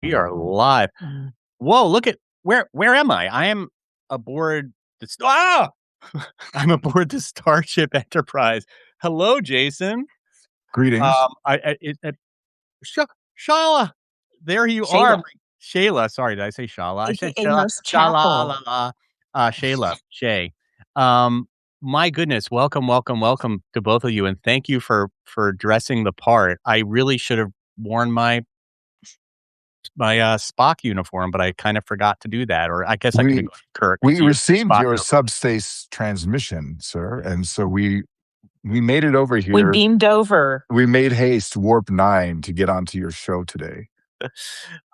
We are live. Whoa, look at where am I? I am aboard I'm aboard the Starship Enterprise. Hello, Jason. Greetings. Sh- Shalah, there you are. Shalah. Shayla, sorry, did I say Shalah? I said AKA Shalah. Nurse Shalah, Chapel. Shayla, Shay. My goodness, welcome to both of you, and thank you for dressing the part. I really should have worn my Spock uniform, but I kind of forgot to do that. Or I guess I could have We gone to Kirk. we So you're received Spock your uniform. subspace transmission, sir, and so we made it over We here. beamed over. We made haste, warp 9, to get onto your show today.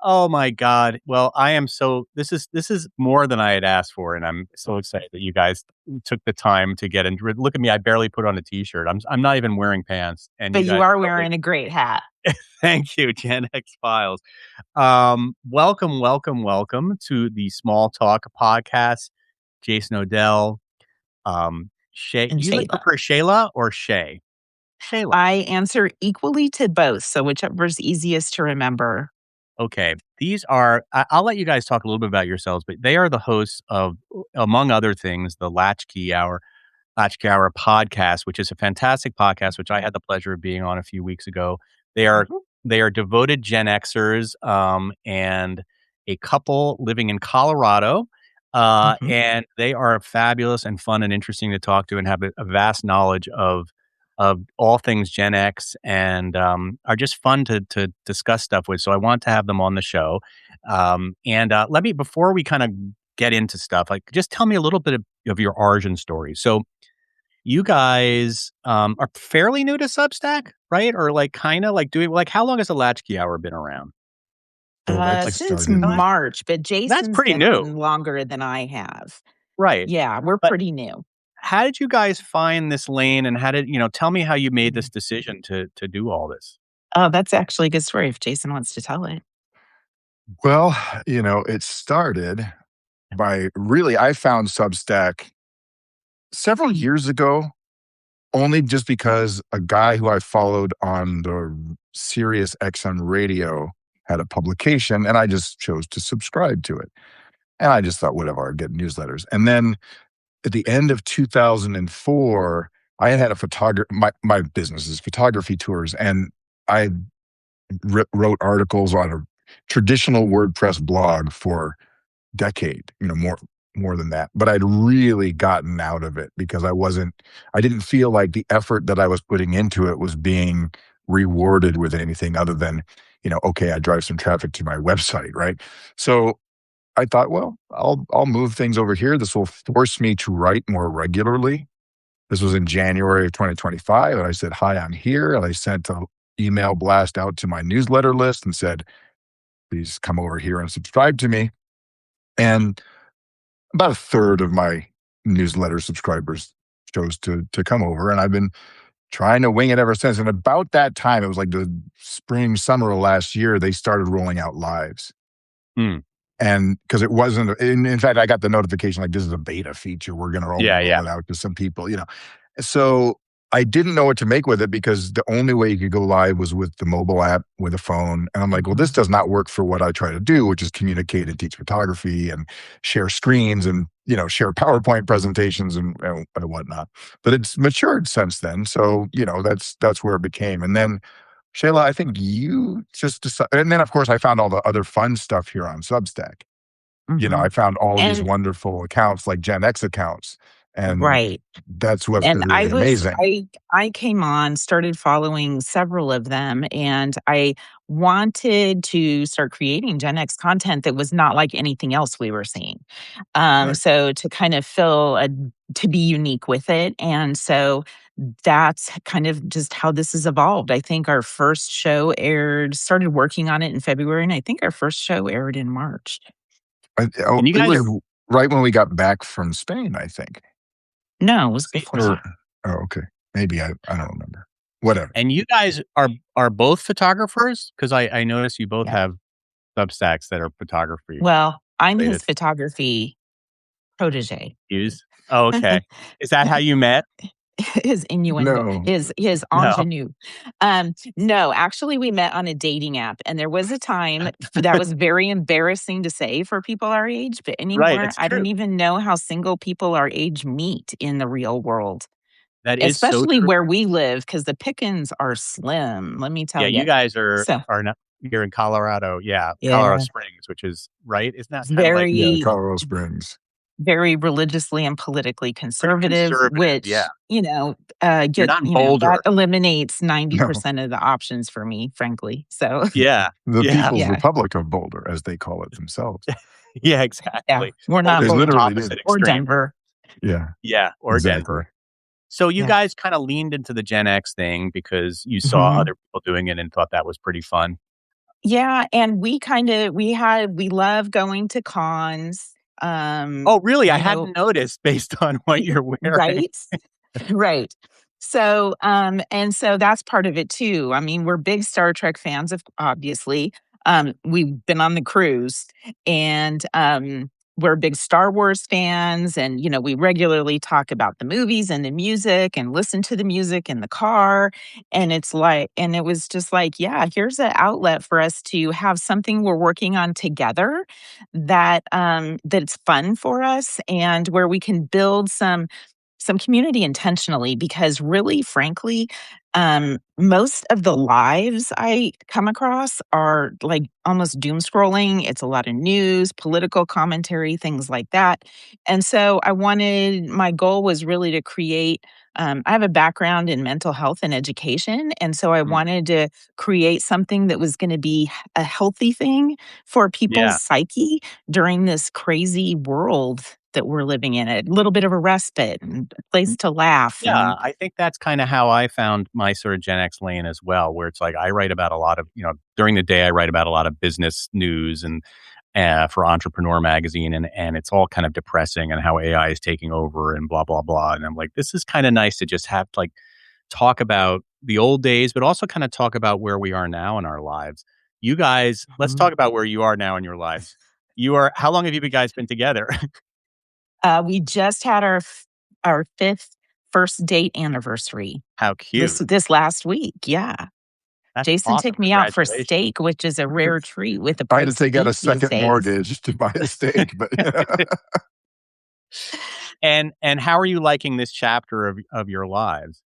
Oh my God. Well, I am so this is more than I had asked for, and I'm so excited that you guys took the time to get in. Look at me, I barely put on a t-shirt. I'm not even wearing pants. And But you guys you are wearing a great hat. Thank you, Gen X Files. Welcome to the Small Talk podcast. Jason Odell, Shay. And Do you Shayla. prefer Shayla or Shay? Shayla. I answer equally to both, so whichever's easiest to remember. Okay, these are. I'll let you guys talk a little bit about yourselves, but they are the hosts of, among other things, the Latchkey Hour podcast, which is a fantastic podcast, which I had the pleasure of being on a few weeks ago. They are devoted Gen Xers, and a couple living in Colorado. And they are fabulous and fun and interesting to talk to, and have a vast knowledge of all things Gen X, and are just fun to discuss stuff with. So I want to have them on the show. And let me, before we kind of get into stuff, like, just tell me a little bit of your origin story. So you guys are fairly new to Substack, right? Or like kind of like doing, like, how long has the Latchkey Hour been around? Since March, but Jason's pretty been new. on longer than I have. Right. Yeah, we're But pretty new. how did you guys find this lane, and how did, tell me how you made this decision to do all this? Oh, that's actually a good story if Jason wants to tell it. Well, it started by I found Substack several years ago, only just because a guy who I followed on the Sirius XM radio had a publication, and I just chose to subscribe to it. And I just thought, whatever, I'd get newsletters. And then at the end of 2004, I had a photographer. My business is photography tours, and I wrote articles on a traditional WordPress blog for a decade, more than that. But I'd really gotten out of it because I didn't feel like the effort that I was putting into it was being rewarded with anything other than, okay, I drive some traffic to my website, right? So I thought, well, I'll move things over here. This will force me to write more regularly. This was in January of 2025, and I said, "Hi, I'm here." And I sent an email blast out to my newsletter list and said, "Please come over here and subscribe to me." And about a third of my newsletter subscribers chose to come over, and I've been trying to wing it ever since. And about that time, it was like the spring, summer of last year, they started rolling out lives. And because it wasn't, in fact, I got the notification like, this is a beta feature. We're going to roll it out to some people, So I didn't know what to make with it because the only way you could go live was with the mobile app, with a phone. And I'm like, well, this does not work for what I try to do, which is communicate and teach photography and share screens and, share PowerPoint presentations and whatnot. But it's matured since then. So, that's where it became. And then, Shayla, I think you just decided, and then of course I found all the other fun stuff here on Substack. I found all of these wonderful accounts, like Gen X accounts, and that's what's been really amazing. I came on, started following several of them, and I wanted to start creating Gen X content that was not like anything else we were seeing. So to kind of to be unique with it, and so that's kind of just how this has evolved. I think our first show started working on it in February, and I think our first show aired in March. And you guys it was right when we got back from Spain, I think. No, it was before. Oh, okay. Maybe I don't remember. Whatever. And you guys are both photographers? Because I noticed you both have Substacks that are photography. Well, I'm his photography protege. Oh, okay. Is that how you met? his innuendo, No. his No. ingenue. No, actually, we met on a dating app, and there was a time that was very embarrassing to say for people our age, but Right, anymore, it's I true. don't even know how single people our age meet in the real world, That is so especially true. where we live, because the pickings are slim, let me Yeah, tell you you. guys So, are not you're in Colorado, yeah, Colorado yeah, Springs, which is right? Isn't that kind of like Yeah, very Colorado Springs. very religiously and politically pretty conservative, conservative, yeah. which, You're get not in that Boulder. eliminates No, 90% of the options for me, frankly. So, Yeah, the yeah, People's yeah, Republic of Boulder, as they call it themselves. yeah, yeah, exactly. we're not Boulder's They the Boulder literally did. opposite or extreme. Denver. Yeah, Yeah, or exactly. Denver. So you Yeah. guys kinda leaned into the Gen X thing because you saw Mhm. other people doing it and thought that was pretty fun. Yeah, and we love going to cons. Oh, really? I You know, hadn't noticed based on what you're wearing. right? Right. So, and so that's part of it too. I mean, we're big Star Trek fans, of obviously. We've been on the cruise, and we're big Star Wars fans, and we regularly talk about the movies and the music, and listen to the music in the car. And it was just like, yeah, here's an outlet for us to have something we're working on together that's fun for us, and where we can build some community intentionally, because really frankly, most of the lives I come across are like almost doom scrolling. It's a lot of news, political commentary, things like that. And so my goal was really to create. I have a background in mental health and education. And so I Mm, wanted to create something that was going to be a healthy thing for people's yeah. psyche during this crazy world that we're living in, a little bit of a respite and a place to laugh. Yeah, And I think that's kinda how I found my sort of Gen X lane as well, where it's like I write about a lot of during the day, I write about a lot of business news and, for Entrepreneur Magazine, and it's all kind of depressing and how AI is taking over and blah, blah, blah, and I'm like, "This is kinda nice to just have, like, talk about the old days, but also kinda talk about where we are now in our lives." You guys let's Mhm. talk about where you are now in your lives. You are how long have you guys been together? We just had our fifth first date anniversary How this cute. this last week. Yeah, That's Jason awesome. took me out for Congratulations. steak, which is a rare treat with the I had to price of take out beef a these second days. mortgage to buy a steak, but And how are you liking this chapter of your lives?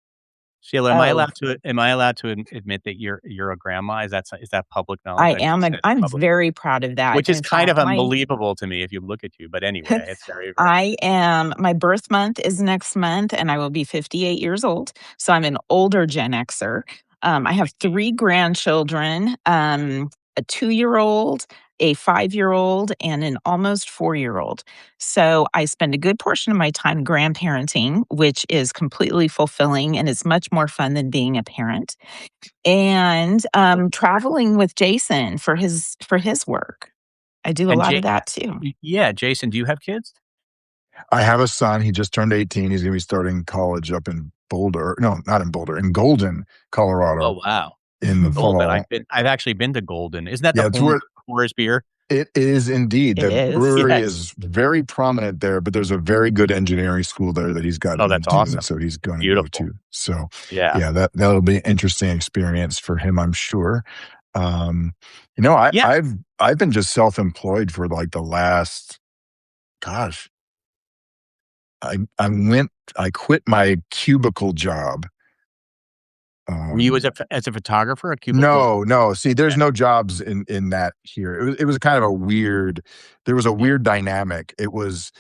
Sheila, Oh, am I allowed to admit that you're a grandma? Is that public knowledge? I just said it I'm public, very proud of that. which is In kind of fact, unbelievable to me if you look at you, but anyway, it's very, very my birth month is next month, and I will be 58 years old. So I'm an older Gen Xer. I have three grandchildren, a 2-year old, a 5-year old, and an almost 4-year old. So I spend a good portion of my time grandparenting, which is completely fulfilling and it's much more fun than being a parent. And traveling with Jason for his work. I do a and lot Ja of that too. yeah, Jason, do you have kids? I have a son. He just turned 18. He's gonna be starting college up in Boulder. No, not in Boulder, in Golden, Colorado Oh, wow. in the Golden, fall. I've actually been to Golden. Isn't that the Yeah, it's home of where Coors beer? it is indeed. It The is. brewery Yes. is very prominent there, but there's a very good engineering school there that he's got Oh, that's into, and awesome. so he's gonna go Beautiful. to. So, Yeah. yeah, that'll be an interesting experience for him, I'm sure. Um, you know, I Yeah. I've been just self-employed for, like, the last gosh, I quit my cubicle job. Were you Um, as a photographer, a cubicle? no, no, see, there's Okay. no jobs in that here. It was kind of a weird there was a Yeah. weird dynamic. It was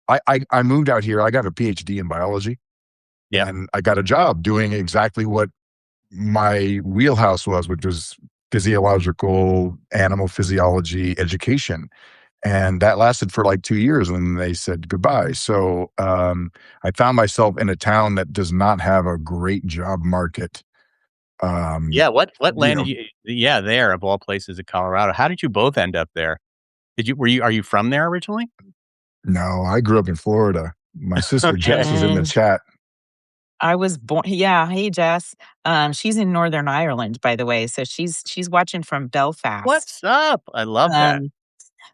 I moved out here, I got a PhD in biology, Yep. and I got a job doing exactly what my wheelhouse was, which was physiological animal physiology education, and that lasted for, like, 2 years, and they said goodbye. So, I found myself in a town that does not have a great job market, um, Yeah, what you landed know you yeah, there of all places in Colorado. How did you both end up there? Are you from there originally? No, I grew up in Florida. My sister Jess Okay. is in the And chat. I was born yeah, hey, Jess. She's in Northern Ireland, by the way, so she's watching from Belfast. What's up? I love that. Um,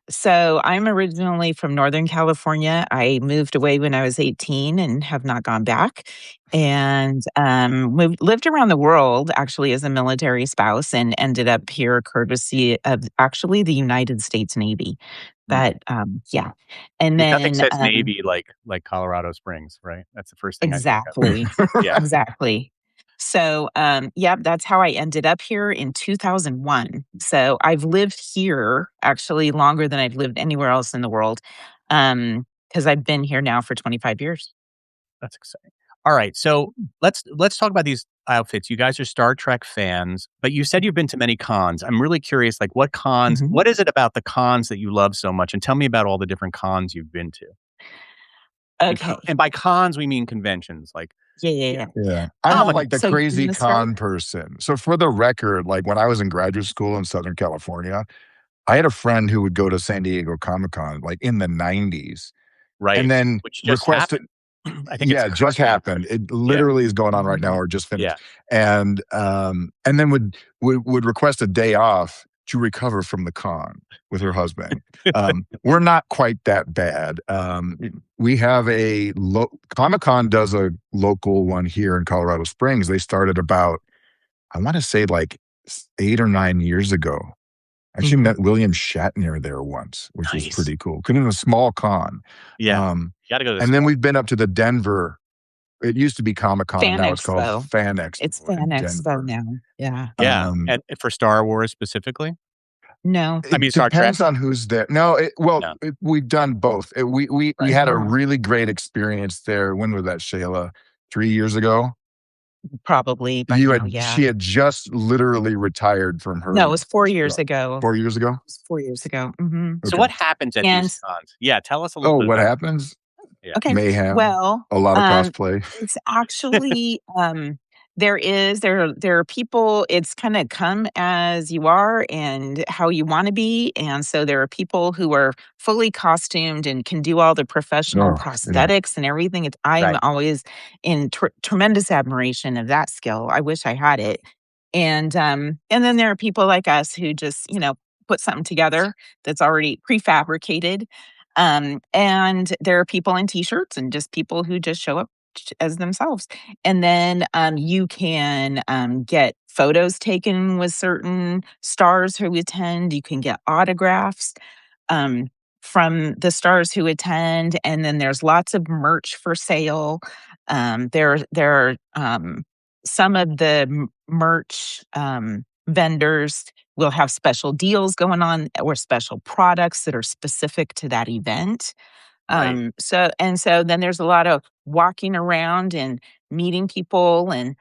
So I'm originally from Northern California. I moved away when I was 18 and have not gone back. And lived around the world actually as a military spouse and ended up here courtesy of actually the United States Navy. Mm. But yeah. And Nothing then says Navy like Colorado Springs, right? That's the first thing I think of. exactly. Yeah. Exactly. So, yeah, that's how I ended up here in 2001. So I've lived here actually longer than I've lived anywhere else in the world, because I've been here now for 25 years. That's exciting. All right, so let's talk about these outfits. You guys are Star Trek fans, but you said you've been to many cons. I'm really curious, like what cons? Mhm. What is it about the cons that you love so much? And tell me about all the different cons you've been to. Okay. And by cons, we mean conventions, like Yeah, yeah, you yeah. know, Yeah. I'm not Comic. like the So you crazy wanna start? con person. So for the record, like when I was in graduate school in Southern California, I had a friend who would go to San Diego Comic-Con like in the 90s and Right, then which just requested. happened. I think it's Yeah, it just currently happened. It yeah, literally is going on right now Mhm. or just yeah. finished. And then would request a day off to recover from the con with her husband. We're not quite that bad. We have Comic-Con does a local one here in Colorado Springs. They started about, I want to say like 8 or 9 years ago. I actually Mhm. met William Shatner there once, which was Nice. pretty cool. Couldn't in a small con. Yeah, Um, gotta go to the and then small. we've been up to the Denver. It used to be Comic Con, and Fan now it's called Expo. Fan It's Expo Fan in Expo Denver. now. Yeah. Yeah, Um, and for Star Wars specifically? No. I it mean, Star Trek? depends on who's there. No, No, we've done both. We right. had a Mhm. really great experience there. When was that, Shayla? 3 years ago. Probably by now, yeah. She had just literally retired from No, her it was 4 years job. ago. 4 years ago. It was 4 years ago. Mhm. So Okay. what happens at And these cons? Yeah, tell us a little Oh, bit what about happens? yeah. okay. Mayhem. Well, A lot of cosplay. it's actually there are people. It's kind of come as you are and how you want to be, and so there are people who are fully costumed and can do all the professional Oh, yeah. prosthetics and everything. I'm Right, always in tremendous admiration of that skill. I wish I had it. And then there are people like us who just put something together that's already prefabricated, and there are people in t-shirts and just people who just show up as themselves. And then you can get photos taken with certain stars who attend. You can get autographs um, from the stars who attend. And then there's lots of merch for sale. There are some of the merch vendors will have special deals going on or special products that are specific to that event. right. So then there's a lot of walking around and meeting people and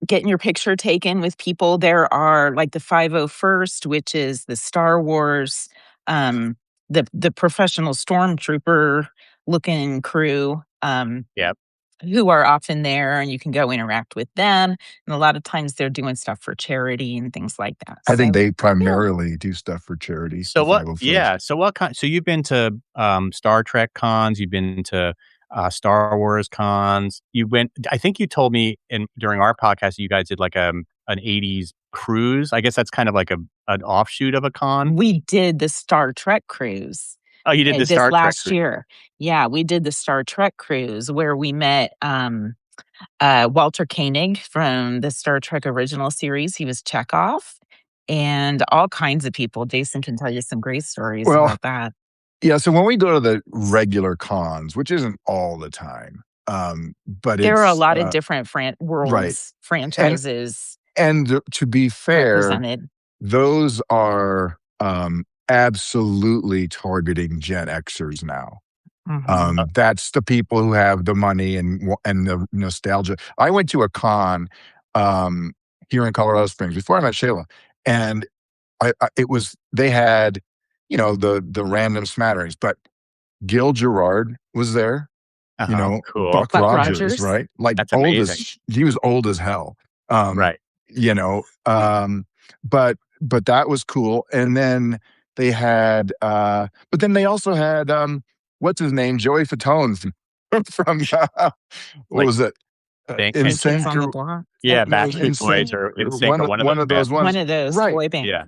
getting your picture taken with people. There are like the 501st, which is the Star Wars, the professional stormtrooper looking crew. Yep. Who are often there, and you can go interact with them. And a lot of times they're doing stuff for charity and things like that. I think So, they yeah. primarily do stuff for charity, So the what 501st. yeah, so what kind so you've been to, Star Trek cons, you've been to, Star Wars cons, you went I think you told me during our podcast you guys did like, an '80s cruise. I guess that's kind of like an offshoot of a con? We did the Star Trek cruise. Oh, you did the This Star Trek last cruise. year. Yeah, we did the Star Trek cruise where we met, Walter Koenig from the Star Trek original series. He was Chekhov, and all kinds of people. Jason can tell you some great stories Well, about that. yeah. So when we go to the regular cons, which isn't all the time, but There are a it's lot of different right. worlds, And franchises to be fair, represented. those are absolutely targeting Gen Xers now. Mhm. That's the people who have the money and the nostalgia. I went to a con um, here in Colorado Springs before I met Shayla, and it was they had the random smatterings, but Gil Gerard was there. Uh-huh, cool. Buck Buck Rogers, Rogers. right? Like That's amazing. he was old as hell. Um, Right. you know, um, but that was cool. And then they had, but then they also had, what's his name, Joey Fatone from what Like, was it? think New Kids Insane on the or Block. yeah, Is that Backstreet Boys Insane? or Or NSYNC or one of One those of those bands. one ones, of those right? boy bands? Yeah.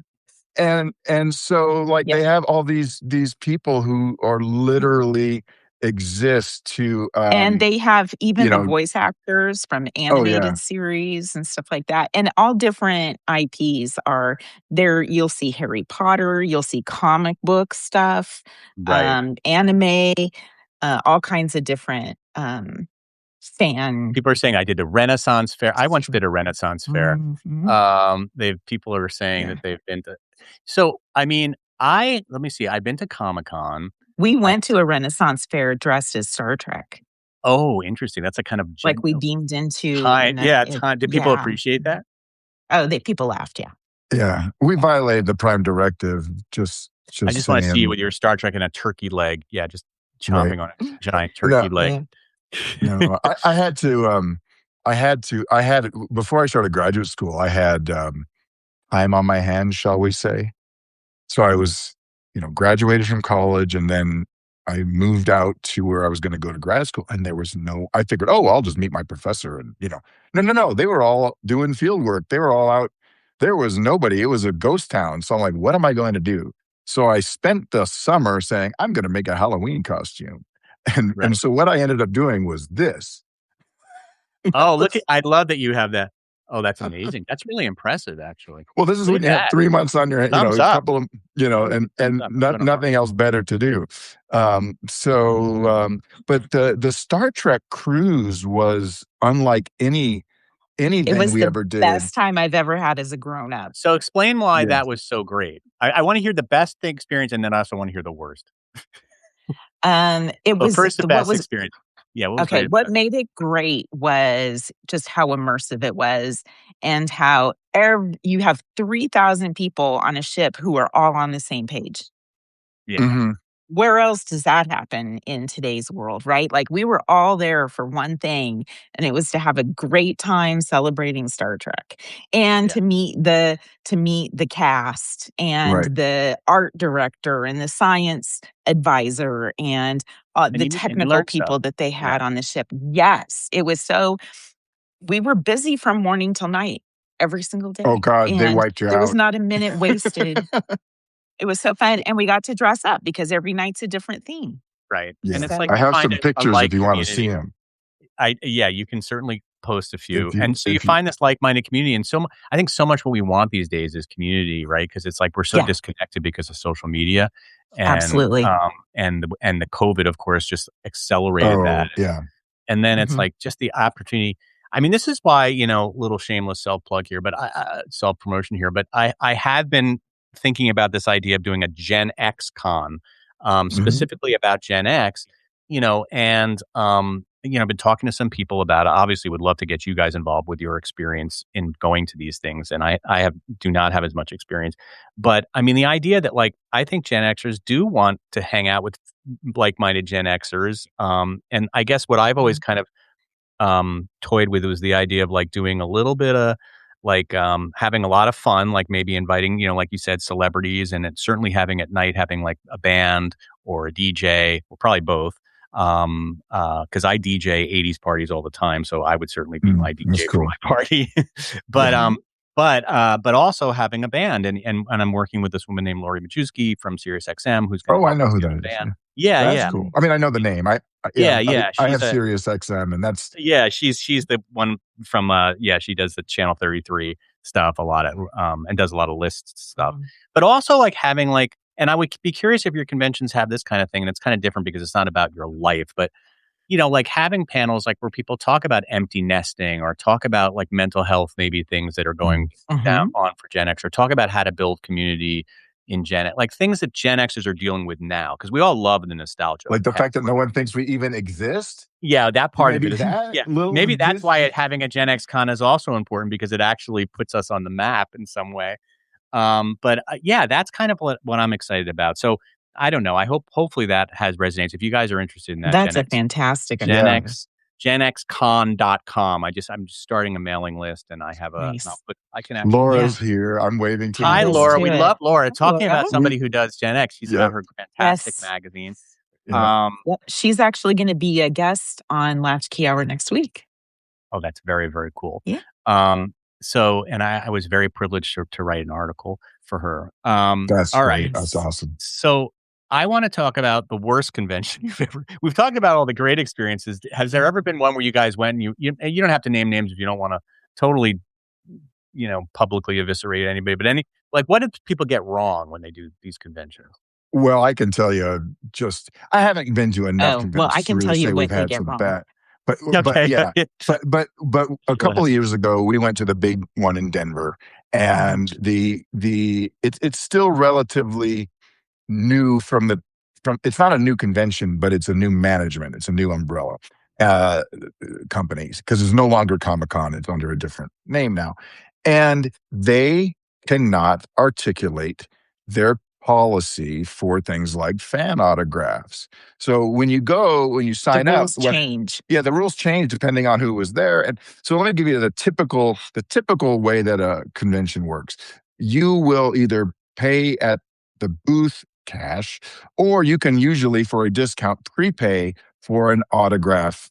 and so like Yep. they have all these people who are literally exist to And they have even you the know voice actors from oh yeah animated series and stuff like that, and all different IPs are there. You'll see Harry Potter, you'll see comic book stuff, Right. anime, all kinds of different, fan. People are saying I did a Renaissance fair. I once did a Renaissance fair. Mhm. People are saying yeah that they've been to. So I mean, let me see. I've been to Comic Con. We went to a Renaissance fair dressed as Star Trek, Oh, interesting. That's a kind of like, we beamed into time. and then Yeah, it time. Did people yeah. appreciate that? Oh, they people laughed, yeah. yeah we violated the prime directive, I just just want to see you saying. with your Star Trek and a turkey leg. Yeah, just Right. chomping on a giant turkey no leg. Yeah. no I had to before I started graduate school, I had time on my hands, shall we say. So I was, graduated from college, and then I moved out to where I was going to go to grad school. And there was I figured, oh, I'll just meet my professor. And, no. They were all doing field work. They were all out. There was nobody. It was a ghost town. So I'm like, what am I going to do? So I spent the summer saying, I'm going to make a Halloween costume. And Right. so what I ended up doing was this. Oh, look at! I love that you have that. Oh, that's amazing. That's really impressive, actually. Well, this is Look when at you have that. 3 months on your, Thumbs a up. couple of, Thumbs and up. I'm gonna nothing else better to do. But the Star Trek cruise was unlike It anything was we the ever did. best time I've ever had as a grown up. So explain why Yeah. that was so great. I want to hear the best experience, and then I also want to hear the worst. It Well, was first, the what best was experience. Yeah, what was okay, great what about it? made it great was just how immersive it was and how you have 3,000 people on a ship who are all on the same page. Yeah, Mhm. Where else does that happen in today's world, right? Like, we were all there for one thing, and it was to have a great time celebrating Star Trek and yeah, to meet the cast and Right. the art director and the science advisor and and the you technical learned stuff. people that they Yeah, had on the ship. Yes, it was so we were busy from morning till night every single Oh day, God, they and wiped you there was out. not a minute wasted. It was so fun, and we got to dress up because every night's a different theme. right. And Yeah. it's like I So, you have find some a pictures if like you want to see community. them. Yeah, you can certainly post a few, If you and so you if you find this like-minded community, and I think so much what we want these days is community, right? Because it's like we're so yeah, disconnected because of social media, and absolutely. the COVID, of course, just accelerated that. Oh, yeah. And then it's Mhm. like just the opportunity. I mean, this is why, little shameless self plug here, but self promotion here, but I have been thinking about this idea of doing a Gen X con, Mhm. specifically about Gen X, I've been talking to some people about it. Obviously, would love to get you guys involved with your experience in going to these things. And do not have as much experience, but I mean, the idea that like, I think Gen Xers do want to hang out with like-minded Gen Xers. And I guess what I've always Mhm. kind of toyed with was the idea of like doing a little bit of like having a lot of fun, like maybe inviting, like you said, celebrities, and it's certainly having at night having like a band or a DJ, or probably both. Because I DJ 80s parties all the time, so I would certainly be my That's DJ for cool. my party. but Yeah. um, Mhm. but also having a band, and I'm working with this woman named Lori Majewski from SiriusXM, who's going to Oh, I help know us who get that a is. band. Yeah. Yeah, That's yeah, cool. Mhm. I mean, I know the name. yeah, yeah. I She's have a Sirius XM, and that's Yeah, she's the one from she does the Channel 33 stuff a lot and does a lot of lists stuff. Mhm. But also like having like, and I would be curious if your conventions have this kind of thing, and it's kind of different because it's not about your life, but like having panels like where people talk about empty nesting or talk about like mental health, maybe things that are going mm, down Mhm. on for Gen X, or talk about how to build community in like things that Gen Xers are dealing with now, because we all love the nostalgia. Like like the fact that no one thinks we even exist. yeah, that part of Maybe it is that yeah. little Maybe that's why just having a Gen X con is also important, because it actually puts us on the map in some way. Yeah, that's kind of what I'm excited about. So I don't know. Hopefully that has resonance. If you guys are interested in that, That's a fantastic Gen yeah. idea. X, genxcon.com. I'm just starting a mailing list, and Nice. I can actually. Yeah. Laura's here. I'm waving to Hi, Let's Laura. Laura. do We it. love Laura. Hi, Talking Laura. about We somebody who does Gen X. She's got Yep. her fantastic Yes. magazine. Yeah. Um, Yep. She's actually gonna be a guest on Latchkey Hour next week. Oh, that's very, very cool. Yeah. Um, So, and I was very privileged to write an article for her. That's All right. great. That's awesome. So I want to talk about the worst convention you've ever. We've talked about all the great experiences. Has there ever been one where you guys went and and you don't have to name names if you don't want to totally, publicly eviscerate anybody, but like what did people get wrong when they do these conventions? Well, I can tell you I haven't been to enough Oh, well, I conventions to can really tell you say we've what they had get some wrong. bad, but Okay. yeah, but a Go couple ahead. of years ago, we went to the big one in Denver, and it's still relatively new from it's not a new convention, but it's a new management. It's a new umbrella uh, companies because it's no longer Comic Con. It's under a different name now, and they cannot articulate their policy for things like fan autographs. So when you The sign up, rules change. yeah, the rules change depending on who was there. And so let me give you the typical way that a convention works. You will either pay at the booth cash, or you can usually for a discount prepay for an autograph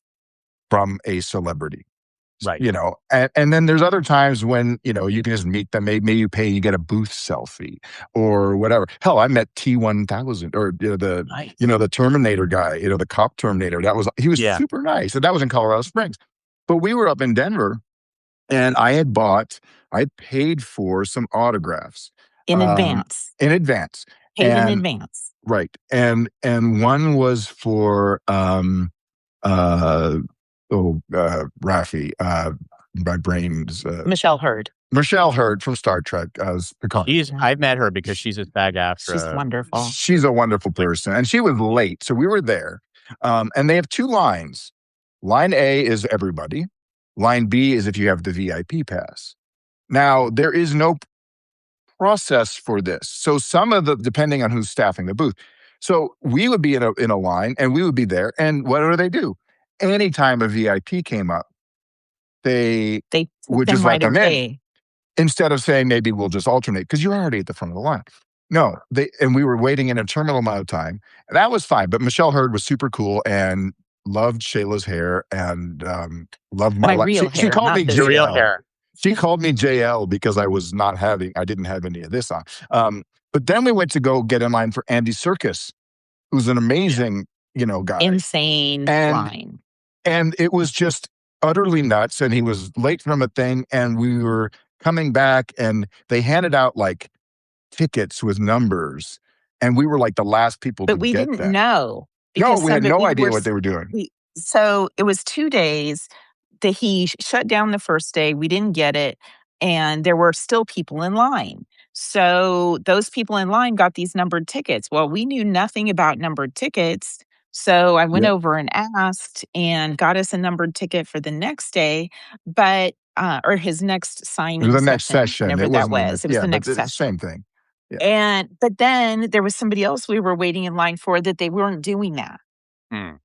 from a celebrity. Right. And then there's other times when you can just meet them. Maybe you pay, you get a booth selfie or whatever. Hell, I met T-1000 or Nice. the Terminator guy, the cop Terminator. He was Yeah. super nice, and that was in Colorado Springs. But we were up in Denver, and I paid for some autographs In advance. in advance, Paid in and advance. right, and one was for uh Raffi, my brain's Michelle Hurd. Michelle Hurd from Star Trek as Picard. I've met her because she's a SAG-AFTRA. She's wonderful. She's a wonderful person, and she was late, so we were there. And they have two lines. Line A is everybody. Line B is if you have the VIP pass. Now, there is no process for this. So depending on who's staffing the booth. So we would be in a line, and we would be there. And what do? Anytime a VIP came up, they They took would them just right let them in away. instead of saying maybe we'll just alternate because you're already at the front of the line. No, and we were waiting in a terminal amount of time. And that was fine. But Michelle Hurd was super cool and loved Shayla's hair and loved my My life. real She hair, called not me this Your real JL. hair. She called me JL because I didn't have any of this on. But then we went to go get in line for Andy Serkis, who's an amazing, guy. insane And line. and it was just utterly nuts. And he was late from a thing, and we were coming back, and they handed out like tickets with numbers, and we were like the last people to But we get didn't them. know No, because we had somebody no we idea were what they were doing. so it was 2 days that he shut down the first day. We didn't get it, and there were still people in line. So those people in line got these numbered tickets. Well, we knew nothing about numbered tickets. So I went Yep. over and asked and got us a numbered ticket for the next day, but or his next It signing was the next session, session. whenever It that wasn't was. It was the but next it's the session. same thing. Yeah. But then there was somebody else we were waiting in line for that they weren't doing that. Hmm.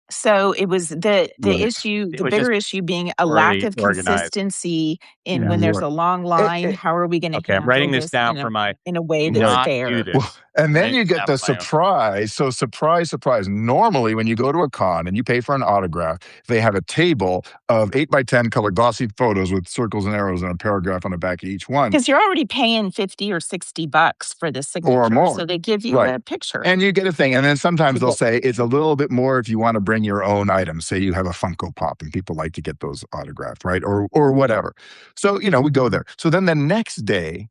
So it was the Right. issue, It the was bigger just issue being a lack poorly of organized. consistency in Yeah, when you're there's right. a long line. How are we going to Okay, I'm handle writing this this down for my in a way that's Right. not do fair? this. Well, and then Writing you this get down the for my own. surprise. So surprise, surprise. Normally, when you go to a con and you pay for an autograph, they have a table of 8x10 color glossy photos with circles and arrows and a paragraph on the back of each one. Because you're already paying $50 or $60 for the signature, Or more. so they give you Right. a picture. And you get a thing. And then sometimes You they'll get- say it's a little bit more if you want to bring your own items. Say you have a Funko Pop and people like to get those autographed, right? Or whatever. So, we go there. So then the next day,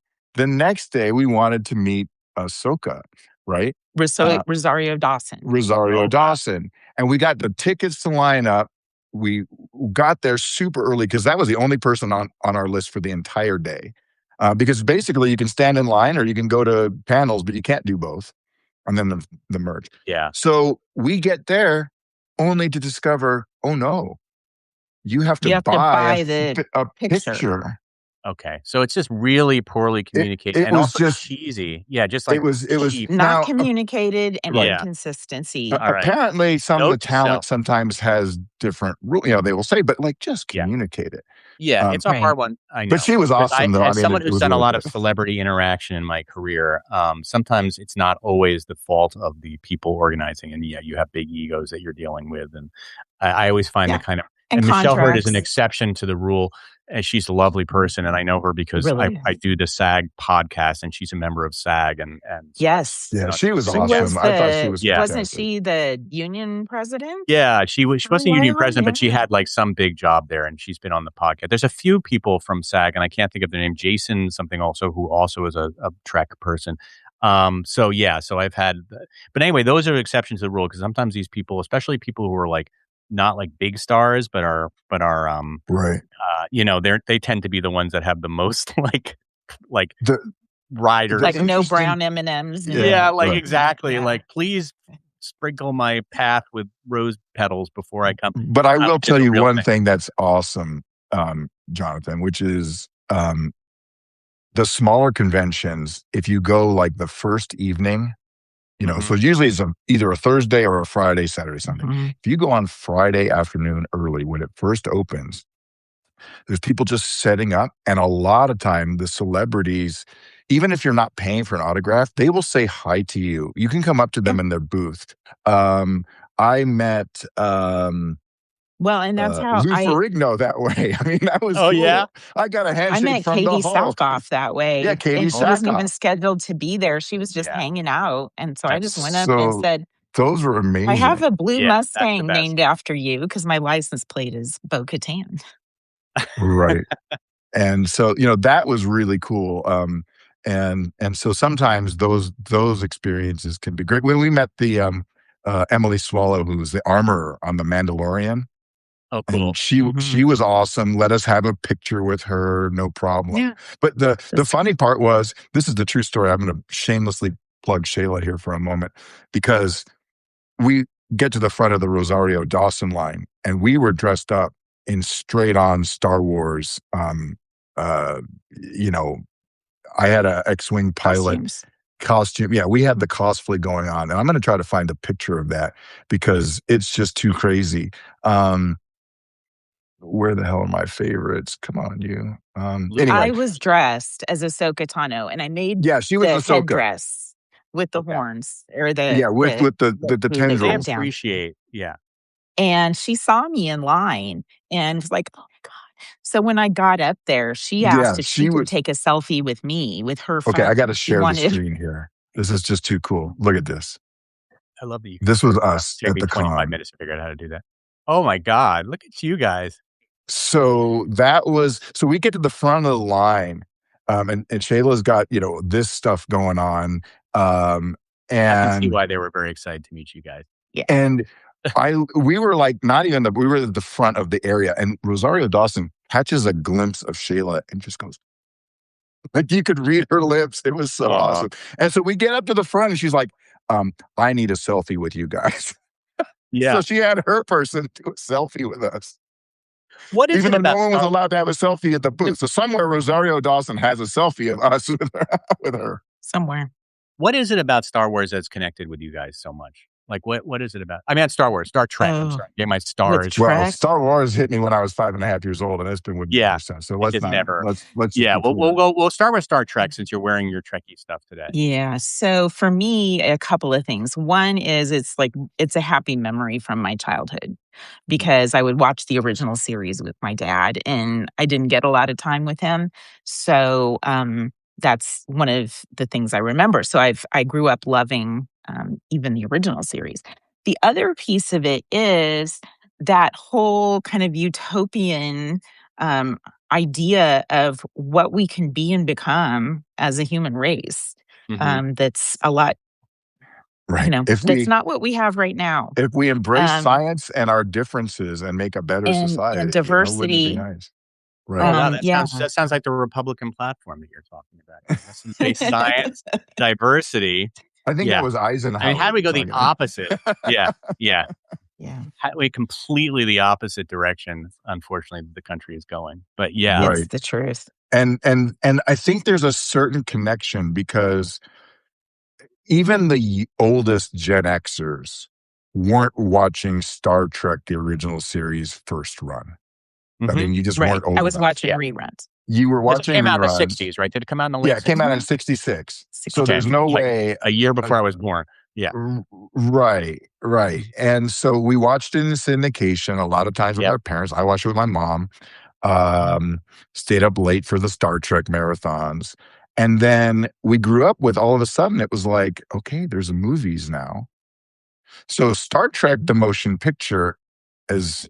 we wanted to meet Ahsoka, right? Rosario Dawson. Rosario Oh. Dawson. And we got the tickets to line up. We got there super early because that was the only person on our list for the entire day. Because basically you can stand in line or you can go to panels, but you can't do both. And then the merge. Yeah. So we get there only to discover, oh no, you have to buy a picture. Okay. So it's just really poorly communicated it and was also just cheesy. Yeah, just like it was cheap. Not now communicated and Right. inconsistency. All right. apparently some of the Note to talent self. sometimes has different rules. They will say, but like just Yeah. communicate it. Yeah, it's a Right. hard one. I know. But she was Because awesome, though. as someone it who's was done a really lot of good. celebrity interaction in my career, sometimes it's not always the fault of the people organizing. And yeah, you have big egos that you're dealing with. And I always find Yeah. the kind of, And Michelle Hurd is an contracts. exception to the rule. and she's a lovely person, and I know her because Really? I do the SAG podcast, and she's a member of SAG, and so Yes. Yeah, she was She awesome. was I thought she the was yeah. wasn't fantastic. she the union president Yeah, she for a wasn't a union while? president, but she Yeah. had, like, some big job there, and she's been on the podcast. There's a few people from SAG, and I can't think of their name, Jason something also, who also is a Trek person. So, yeah, so I've had but anyway, those are exceptions to the rule because sometimes these people, especially people who are, like, not, like, big stars, but are, Right. they tend to be the ones that have the most, like, The riders. Like, no interesting brown M&Ms and Yeah, Yeah, no like, right. exactly, yeah. like, "Please sprinkle my path with rose petals before I come." But I will It's tell a you real one thing. thing that's awesome, Jonathan, which is, the smaller conventions, if you go, like, the first evening, so Mhm. usually it's either a Thursday or a Friday, Saturday, Sunday. Mhm. If you go on Friday afternoon early when it first opens, there's people just setting up, and a lot of time, the celebrities, even if you're not paying for an autograph, they will say hi to you. You can come up to Yeah. them in their booth. I met, Well, and that's how Lou Ferrigno that way. I mean, that was Oh, yeah? cool. I got a I handshake met from the Katie Hulk. Sackhoff that Yeah, way, Katie and she wasn't even Sackhoff. scheduled to be there. She was just Yeah. hanging out, and so I just went up and So said, those were "I have amazing. a blue Yeah, that's the Mustang best. named after you because my license plate is Bo-Katan." Right. And so, that was really cool. And so sometimes those experiences can be great. When we met the Emily Swallow, who's the armorer on The Mandalorian, Oh, and cool. she Mhm. was awesome. Let us have a picture with her, no problem. Yeah, But the that's funny part was, this is the true story. I'm going to shamelessly plug Shalah here for a moment because we get to the front of the Rosario Dawson line, and we were dressed up in straight on Star Wars. Uh, you know, I had a X-wing pilot costumes. costume. Yeah, we had the cosplay going on, and I'm going to try to find a picture of that because it's just too crazy. Where the hell are my favorites? Come on, you. Luke Anyway, I was dressed as Ahsoka Tano, and I made yeah, she was the Ahsoka. headdress with the Okay. horns or the Yeah, with the who that They goes tendrils. down. appreciate yeah. And she saw me in line and was like, "Oh my god." So when I got up there, she asked Yeah, if she she could was. take a selfie with me with her Okay, I got to phone. She share the wanted screen here. This is just too cool. Look at this. I love that you can This was share stuff. us It took at me the 25 con. minutes to figure out how to do that. Oh my god, look at you guys. So we get to the front of the line, and Shayla's got, this stuff going on. Um, I can see and why they were very excited to meet you guys. yeah. and we were like not even we were at the front of the area, and Rosario Dawson catches a glimpse of Shayla and just goes, like, you could read her lips. It was so Aw. awesome. And so we get up to the front and she's like, I need a selfie with you guys. Yeah. So she had her person do a selfie with us, What is even it though no about one was Star allowed to have a selfie at the booth. So somewhere Rosario Dawson has a selfie of us with her. Somewhere. What is it about Star Wars that's connected with you guys so much? Like, what is it about? I mean, not Star Wars, Star Trek, I'm Oh, sorry. Get my with stars. Well, Trek? Star Wars hit me when I was 5.5 years old, and it's been with me Yeah, ever since. So it let's just not never let's just yeah, be clear. we'll start with Star Trek since you're wearing your Trekkie stuff today. Yeah. So for me, a couple of things. One is it's a happy memory from my childhood because I would watch the original series with my dad and I didn't get a lot of time with him. So that's one of the things I remember. So I grew up loving even the original series. The other piece of it is that whole kind of utopian um, idea of what we can be and become as a human race. Mhm. That's a lot, Right. that's not what we have right now. If we embrace Um, science and our differences and make a better and society, wouldn't it be diversity. nice? Right. Oh, wow, Yeah. that sounds like the Republican platform that you're talking about. Let's embrace science, diversity. I think that Yeah. was I mean, how Eisenhower do we go the talking. opposite? Yeah, yeah. Yeah. How we completely the opposite direction, unfortunately, the country is going. But yeah. It's Right. the truth. And I think there's a certain connection because even the oldest Gen Xers weren't watching Star Trek, the original series, first run. I Mhm. mean, you just Right. weren't old I was enough. watching Yeah. reruns. You were 'Cause it watching came out in the reruns. '60s, right? Did it come out in the Yeah, late it came out in '60s? '66. So Okay, there's no like way. a year before I was born. Yeah. Right, right. And so we watched it in syndication a lot of times with Yep. our parents. I watched it with my mom. Um, Stayed up late for the Star Trek marathons. And then we grew up with, all of a sudden, it was like, okay, there's movies now. So Star Trek, the motion picture, as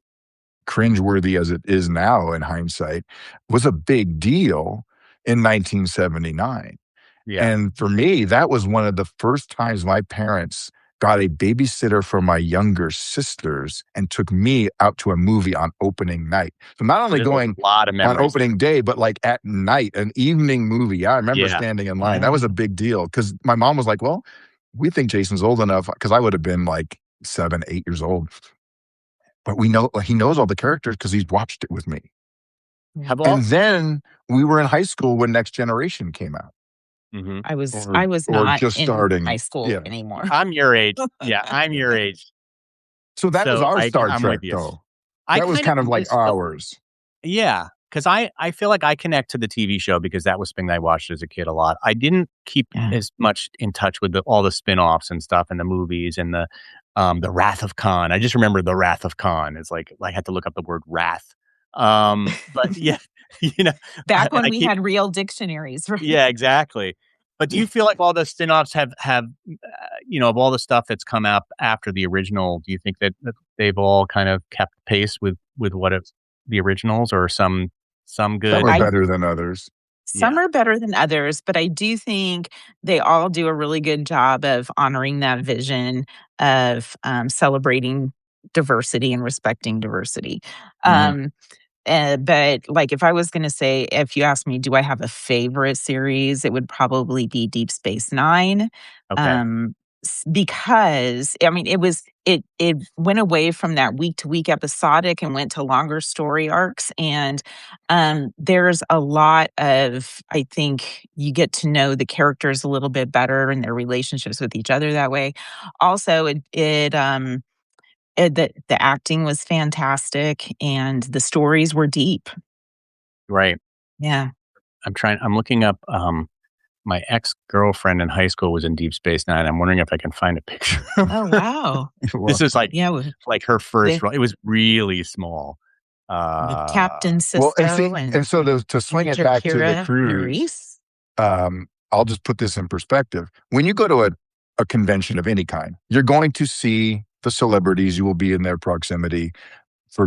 cringeworthy as it is now in hindsight, was a big deal in 1979. Yeah. And for me, that was one of the first times my parents got a babysitter for my younger sisters and took me out to a movie on opening night. So not only There's going a lot of on memories there. opening day, but like at night, an evening movie. I remember Yeah. standing in line. That was a big deal because my mom was like, well, we think Jason's old enough, because I would have been like 7, 8 years old. But we know he knows all the characters because he's watched it with me. Have And all then we were in high school when Next Generation came out, Mhm. I was or not just in high starting. school Yeah. anymore. I'm your age. Yeah, I'm your age. So that was So our Star I'm Trek, with you. though. I That was kind of kind of like miss the ours. Yeah, because I feel like I connect to the TV show because that was something that I watched as a kid a lot. I didn't keep Yeah. as much in touch with all the spin-offs and stuff and the movies and the Wrath of Khan. I just remember the Wrath of Khan. It's like I had to look up the word wrath. But yeah, you know, Back when I we keep had real dictionaries, right? yeah, exactly. But do you feel like all the spin-offs have of all the stuff that's come out after the original, do you think that they've all kind of kept pace with what it's the originals or some Some good are I better than others. yeah, Some are better than others, but I do think they all do a really good job of honoring that vision of celebrating diversity and respecting diversity. Mhm. Um, but like, if I was going to say, if you ask me, do I have a favorite series? It would probably be Deep Space Nine, okay. um, because I mean, it went away from that week to week episodic and went to longer story arcs, and there's a lot of, I think you get to know the characters a little bit better and their relationships with each other that way. Also, the acting was fantastic and the stories were deep. Right. Yeah. I'm looking up, my ex-girlfriend in high school was in Deep Space Nine. I'm wondering if I can find a picture of Oh, her. wow. This Well, is Yeah, like her first with role. It was really small. Captain well, and see, Sisko and and so to swing it Major back to the Kira cruise, Nerys. I'll just put this in perspective. When you go to a convention of any kind, you're going to see the celebrities. You will be in their proximity for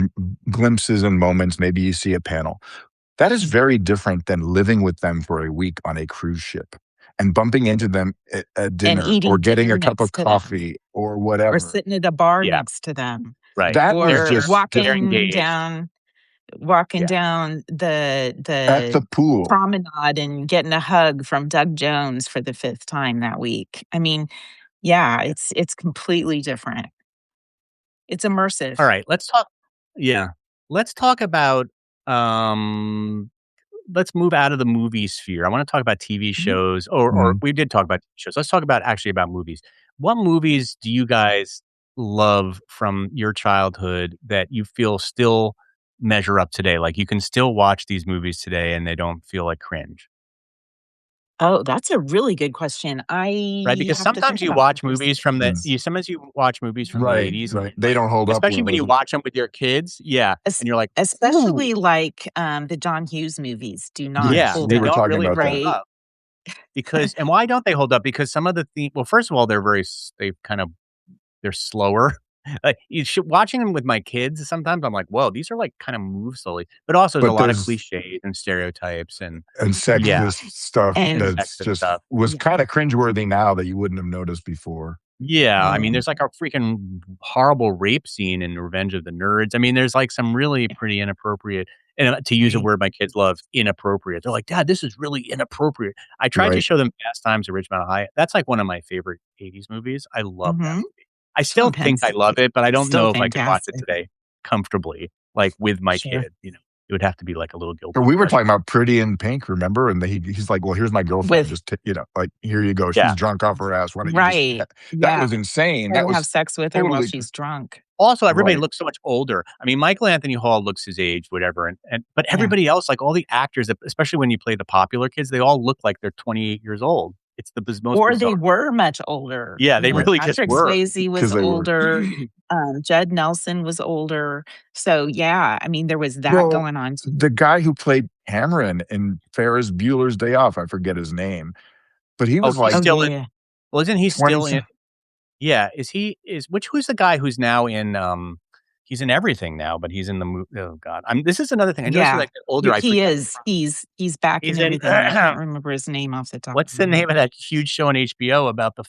glimpses and moments. Maybe you see a panel. That is very different than living with them for a week on a cruise ship and bumping into them at And dinner or eating getting dinner a cup of next to them, coffee or or whatever. sitting at a bar Yeah, next to them, right. That was or They're just they're different. walking engaged. down walking Yeah. down the At the the pool. promenade and getting a hug from Doug Jones for the 5th time that week. I mean, yeah, it's completely different. It's immersive. All right, let's talk yeah. Let's talk about, um let's move out of the movie sphere. I wanna talk about TV Mhm. shows or Mhm. we did talk about TV shows. Let's talk about actually about movies. What movies do you guys love from your childhood that you feel still measure up today? Like, you can still watch these movies today and they don't feel like cringe, Oh, that's a really good question. right? I Because have to think about that for a second. sometimes you watch movies from the Right, '80s and right. you're They like don't hold up especially well. when you Those, watch them with your kids, yeah, Es and you're like, "Ooh." Especially like, the John Hughes movies do not Yeah, yes, hold we they were up, don't talking really about hold that. right? up because and why don't they hold up? Because some of the well, first of all, they're they kind of they're slower. Like you should watching them with my kids, sometimes I'm like, "Whoa, these are like kind of move slowly." But also there's a But lot of there's cliches and stereotypes and and yeah, Yeah, sexist stuff and and that's sexist just stuff. was yeah, kind of cringeworthy now that you wouldn't have noticed before. Yeah, I mean, yeah, there's like a freaking horrible rape scene in Revenge of the Nerds. I mean, there's like some really pretty inappropriate, and to use a right. word my kids love, inappropriate. They're like, "Dad, this is really inappropriate." I tried to Right. show them Fast Times at Ridgemont High. That's like one of my favorite '80s movies. I love that Mhm. movie. I still think I love it, but I don't Still know if I could watch it fantastic. today comfortably, like with my Sure. kid. It would have to be like a little Or guilty we were pleasure. talking about Pretty in Pink, remember? And he's like, "Well, here's my girlfriend. With Just like here you go. Yeah. She's drunk off her ass. Why don't you just?" Right. That Yeah. was insane. Try That to have was sex with her while totally she's drunk. Also, everybody right. looks so much older. I mean, Michael Anthony Hall looks his age, whatever, and but Yeah. everybody else, like all the actors, especially when you play the popular kids, they all look like they're 28 years old. It's the most Or bizarre. they were much older. Yeah, they really just Patrick were. Swayze was 'Cause they were. older. Judd Nelson was older. So, yeah, I mean, there was that Well, going on too. the guy who played Cameron in Ferris Bueller's Day Off, I forget his name, but he Oh, was he's like Oh, still in. yeah. Well, isn't he 20 still in? Yeah, who's the guy who's now in, he's in everything now, but he's in the movie. Oh god. This is another thing. I noticed as Yeah. I get older, I He forget. is. He's back He's in in everything. I can't remember his name off the top what's of the my name head. of that huge show on HBO about the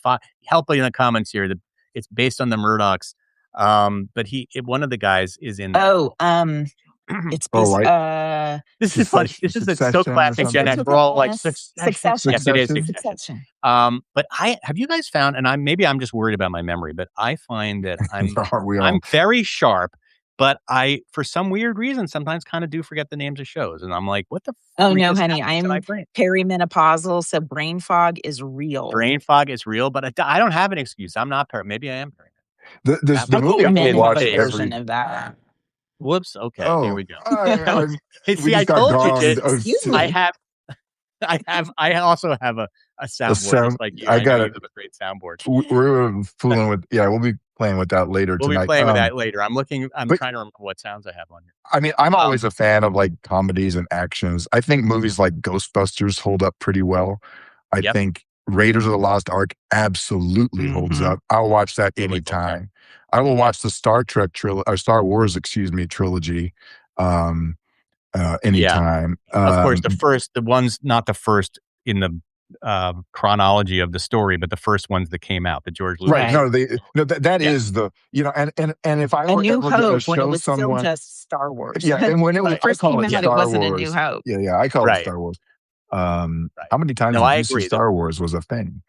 help me in the comments here. It's based on the Murdochs. But one of the guys is in that. Oh, it's Oh, based, This is funny. This is so Succession or classic Gen X. We're all like Succession. Yes, it is Succession? Succession. Succession. But have you guys found, and maybe I'm just worried about my memory, but I find that Are we I'm all? very sharp, but I, for some weird reason, sometimes kind of do forget the names of shows, and I'm like, what the Oh, freak no, is honey, happening to my I'm brain? perimenopausal, so brain fog is real. Brain fog is real, but I don't have an excuse. I'm not maybe I am paranoid. The My movie I will Minute watch version every. of that. Whoops. Okay, here Oh, we go. Hey, we see, I just got told you, gonged. Jit. Excuse I me. have, I also have a A soundboard, just sound. like you. I I know got you it. have a great soundboard. We're fooling with. Yeah, we'll be playing with that later We'll be tonight. playing with that later. I'm But trying to remember what sounds I have on here. I mean, I'm always a fan of like comedies and actions. I think movies like Ghostbusters hold up pretty well. I Yep. think Raiders of the Lost Ark absolutely holds Mhm. up. I'll watch that Really holds up. anytime. I will watch the Star Trek trilogy or Star Wars, excuse me, trilogy Yeah. anytime. Of course, the ones, not the first in the chronology of the story, but the first ones that came out, the George Lucas. Right. Right. No, that Yeah. is the, and if I A were New ever going to Hope when it show was still someone, just Star Wars. yeah, and when When it I first call came it out, it Star wasn't A New Wars. Hope. Yeah, I call it Right. Star Wars. Right. How many times No, did I you see agree. Star Wars was a thing?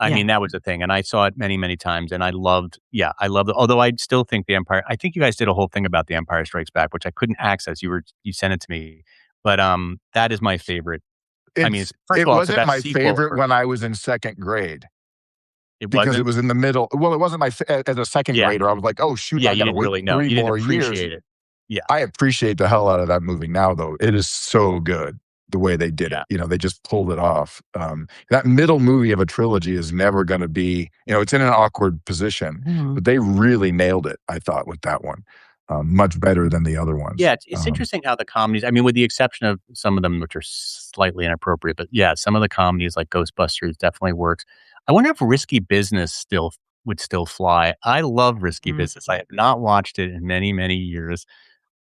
I Yeah. mean, that was the thing, and I saw it many, many times, and I loved it, although I still think I think you guys did a whole thing about The Empire Strikes Back, which I couldn't access. You sent it to me, but, that is my favorite. I mean, first It of all, it's the wasn't best my sequel favorite ever. when I was in second grade It because it wasn't? was in the middle. Well, it wasn't as a second Yeah. grader. I was like, oh shoot, Yeah, I you got to didn't wait really know. 3 You didn't more years. appreciate it. Yeah, I appreciate the hell out of that movie now, though. It is so good the way they did yeah. it. They just pulled it off. That middle movie of a trilogy is never going to be, it's in an awkward position, Mhm. but they really nailed it, I thought, with that one. Much better than the other ones. Yeah, it's interesting how the comedies, I mean, with the exception of some of them which are slightly inappropriate, but yeah, some of the comedies like Ghostbusters definitely works. I wonder if Risky Business would still fly. I love Risky Mm. Business. I have not watched it in many, many years.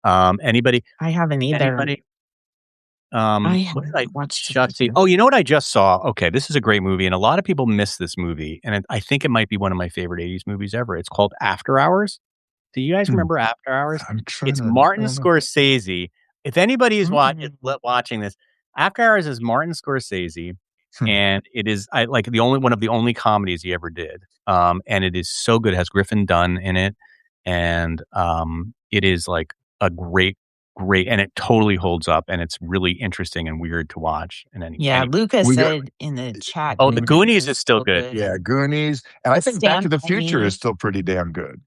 Anybody I haven't either. anybody I what did haven't I watched it just see? either. Oh, you know what I just saw? Okay, this is a great movie, and a lot of people miss this movie, and I think it might be one of my favorite 80s movies ever. It's called After Hours. Do you guys Hmm. remember After Hours? I'm trying It's to. Martin I don't know. Scorsese. If anybody is Mm. watching this, After Hours is Martin Scorsese, Hmm. and it is the only one of the only comedies he ever did. And it is so good. It has Griffin Dunn in it, and it is like a great, and it totally holds up, and it's really interesting and weird to watch. Yeah, Lucas We got, said in the chat, Oh, The Goonies Goonies is is still still good. good. yeah, Goonies, and I The think Back to Stand the By Future is Me, still pretty damn good.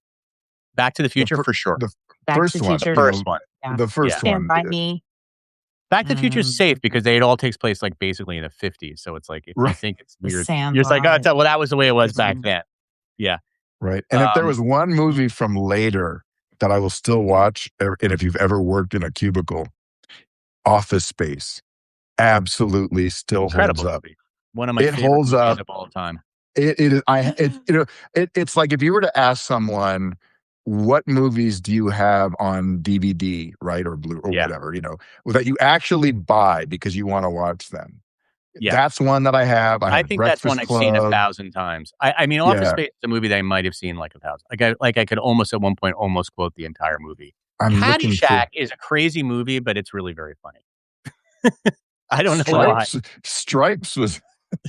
Back to the The Future fir- for sure. the Back to first the one, The Future. first one. Yeah. the first Yeah. Stand one. By Me. Back to the Future is safe because it all takes place like basically in the 50s. So it's like if you Right, think it's The weird, you're just like, oh, Sandlot. well, that was the way it was back Mhm. then. Yeah. right. And if there Um, was one movie from later that I will still watch, and if you've ever worked in a cubicle, Office Space absolutely still holds Incredible up. movie. One of my It favorite holds movies up. of all time. It is. It's like if you were to ask someone, what movies do you have on DVD, right, or blue or Yeah. whatever, that you actually buy because you want to watch them. Yeah. That's one that I have. I I have think that's one Breakfast I've seen Club. 1,000 times. I mean, Office Yeah, Space is a movie that I might have seen like 1,000. I could almost at one point almost quote the entire movie. I'm looking Caddyshack for is a crazy movie, but it's really very funny. I don't know why. Stripes was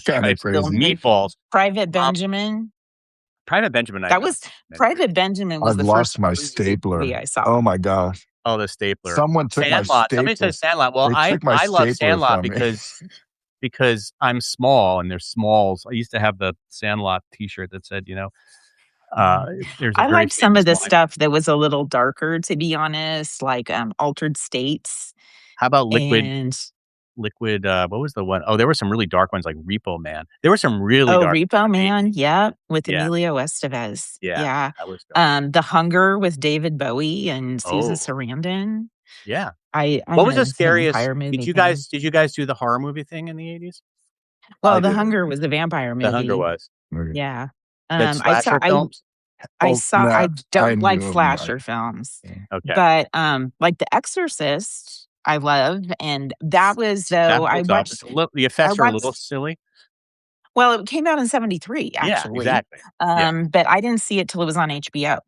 kind of Stripes, Bill crazy. Murray. Meatballs. Private Um, Benjamin. Private Benjamin, I've That not was seen. Private Benjamin was I've the first lost my crazy movie stapler. I saw. Oh my gosh. Oh, the stapler. Someone took my Sandlot. Somebody stapler. says Sandlot. Well, They I took my I love stapler Sandlot from me. because I'm small and there's smalls. I used to have the Sandlot T-shirt that said, Mhm. there's a I very liked some of famous the line. stuff that was a little darker, to be honest, like Altered States How about Liquid? and Liquid, what was the one? Oh, there were some really dark ones like Repo Man. There were some really Oh, dark Repo ones in the Man, 80s. yep, with Yeah, Emilio Estevez. yeah, Yeah. that was dark. The Hunger with David Bowie and Susan Oh, Sarandon. yeah. I What was had the a scariest vampire movie thing. did you guys do the horror movie thing in the 80s? Well, I The did it. Hunger was a vampire The Hunger movie. was. Okay. Yeah. The I saw slasher films? Oh, I no, I don't like knew him. slasher films, Okay. but, like The Exorcist, I love, and that was That though holds up. It's a little the I effects are a little watched silly. well, it came out in '73, Yeah, actually, exactly. Yeah, but I didn't see it till it was on HBO.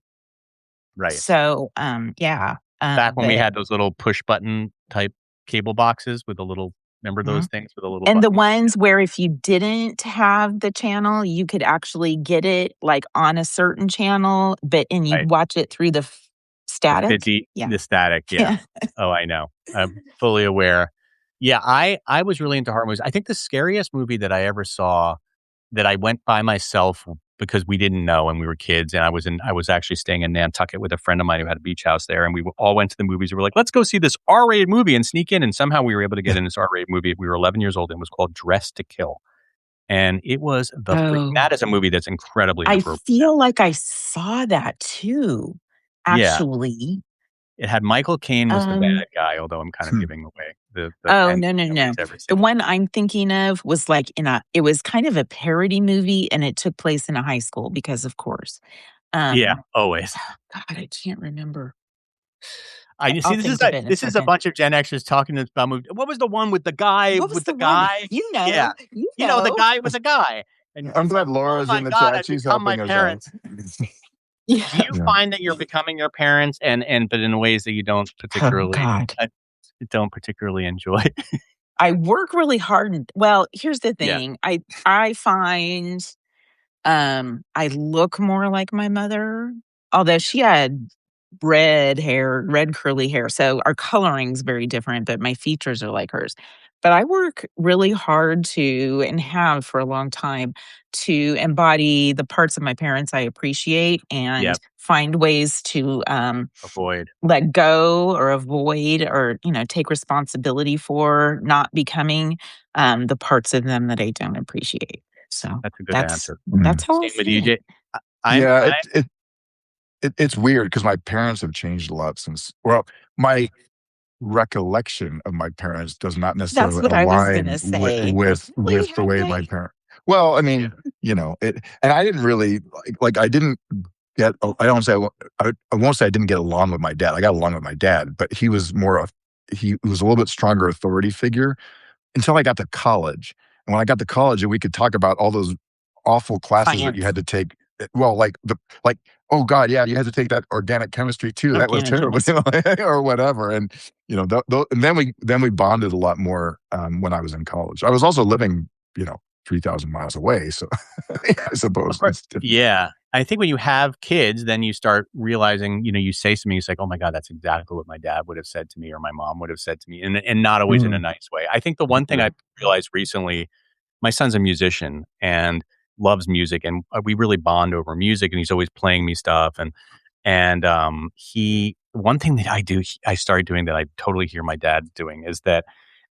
right. So, yeah, Back when we but had those little push button type cable boxes with a little remember those mhm. things with a little And the button? ones where if you didn't have the channel, you could actually get it, like, on a certain channel, but and you'd Right. watch it through the The static. 50 Yeah. the static, yeah. Yeah. Oh, I know. I'm fully aware. Yeah, I was really into horror movies. I think the scariest movie that I ever saw that I went by myself because we didn't know when we were kids, and I was actually staying in Nantucket with a friend of mine who had a beach house there, and we all went to the movies. We were like, "Let's go see this R-rated movie and sneak in," and somehow we were able to get in this R-rated movie. We were 11 years old, and it was called Dressed to Kill, and it was the freak Oh, that is a movie that's incredibly I inappropriate now. feel like I saw that too, Yeah. actually. It had Michael Caine was the bad Um, guy, although I'm kind of Hmm. giving away the oh, ending. no, no, no. Nobody's ever The seen it. one I'm thinking of was like it was kind of a parody movie, and it took place in a high school because, of course. Yeah, Um, always. God, I can't remember. I see I'll think of it in a this is a second. bunch of Gen Xers talking about movie. What was the one with the guy What was with the the one? guy? You Yeah. know, you You know, the know. guy with the guy. And I'm he's like, glad "Oh Laura's my in the god, chat. I've She's become my helping us out. parents." Do Yeah. you Yeah. find that you're becoming your parents and but in ways that you Oh, God. don't particularly enjoy? I work really hard well, here's the Yeah. thing. I find, I look more like my mother, although she had red curly hair, so our coloring's very different, but my features are like hers. But I work really hard to, and have for a long time, to embody the parts of my parents I appreciate and Yep. find ways to, Avoid. let go or avoid or, take responsibility for not becoming, the parts of them that I don't appreciate. So That's a good that's answer. Mm. that's how I Same with see you, it. Jay. I'm Yeah, I it's weird because my parents have changed a lot since. Well, my recollection of my parents does not That's necessarily what I was align gonna say. Really? with the Have way my they? parent. Well, I yeah. mean, it, and I didn't really like. I didn't get. I don't say. I won't say I didn't get along with my dad. I got along with my dad, but he was more of he was a little bit stronger authority figure until I got to college. And when I got to college and we could talk about all those awful classes that you Science, had to take, well, like, oh God, yeah, you had to take that organic chemistry too. That was organic terrible, chemistry. or whatever. And and then we bonded a lot more when I was in college. I was also living, 3,000 miles away, so I Of suppose course. it's different. Yeah. I think when you have kids, then you start realizing, you say something, it's like, "Oh my god, that's exactly what my dad would have said to me or my mom would have said to me," and not always in a Mm, nice way. I think the one thing yeah, I realized recently, my son's a musician and loves music, and, we really bond over music, and he's always playing me stuff, he one thing that I started doing that I totally hear my dad doing is that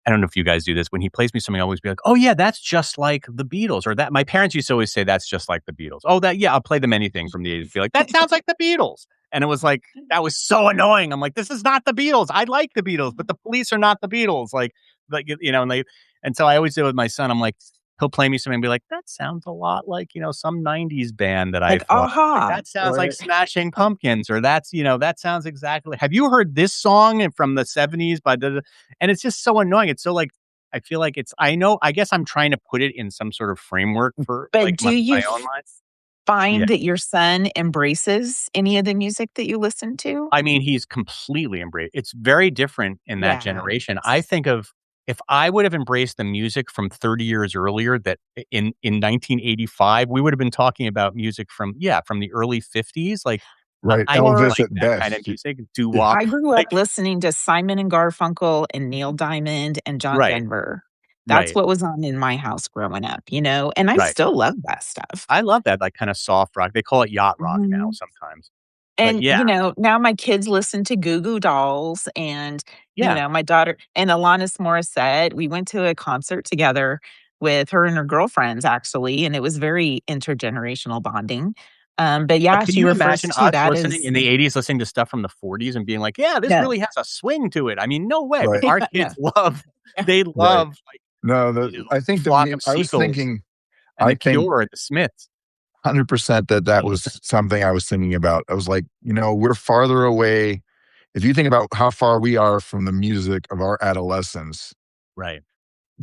I don't know if you guys do this. When he plays me something, I always be like, "Oh yeah, that's just like the Beatles," or that. My parents used to always say, "That's just like the Beatles." Oh, that yeah, I'll play them anything from the '80s. Be like, "That sounds like the Beatles," and it was like that was so annoying. I'm like, "This is not the Beatles. I like the Beatles, but the Police are not the Beatles." Like and so I always do it with my son. I'm like, he'll play me something and be like, "That sounds a lot like some '90s band that I Like, thought." Like aha, that sounds like or Smashing Pumpkins, or that sounds exactly. Have you heard this song from the '70s by the? And it's just so annoying. It's so like I feel like I guess I'm trying to put it in some sort of framework for, like, but do my you own mind. Yeah. find that your son embraces any of the music that you listen to? I mean, he's completely embraced it's very different in that Yeah. generation. I think of if I would have embraced the music from 30 years earlier that in 1985, we would have been talking about music from the early '50s, like, right. I don't Or Elvis like at that kind of best. music, Yeah, doo-wop, I grew up like listening to Simon and Garfunkel and Neil Diamond and John right, Denver. That's right, what was on in my house growing up, and I right. still love that stuff. I love that, like, kinda soft rock. They call it yacht rock now Mhm. sometimes. But And, yeah, now my kids listen to Goo Goo Dolls and, yeah. my daughter and Alanis Morissette. We went to a concert together with her and her girlfriends, actually, and it was very intergenerational bonding. But But yeah, can she you was imagine too. us That listening is in the '80s, listening to stuff from the '40s and being like, "Yeah, this no. really has a swing to it." I mean, no way, but Right. our No. kids love Yeah. they Right. love, like, No, you know, I think Flock of I was Seagulls thinking, and I The think Cure and The Smiths. 100% that was something I was thinking about. I was like, we're farther away. If you think about how far we are from the music of our adolescence Right.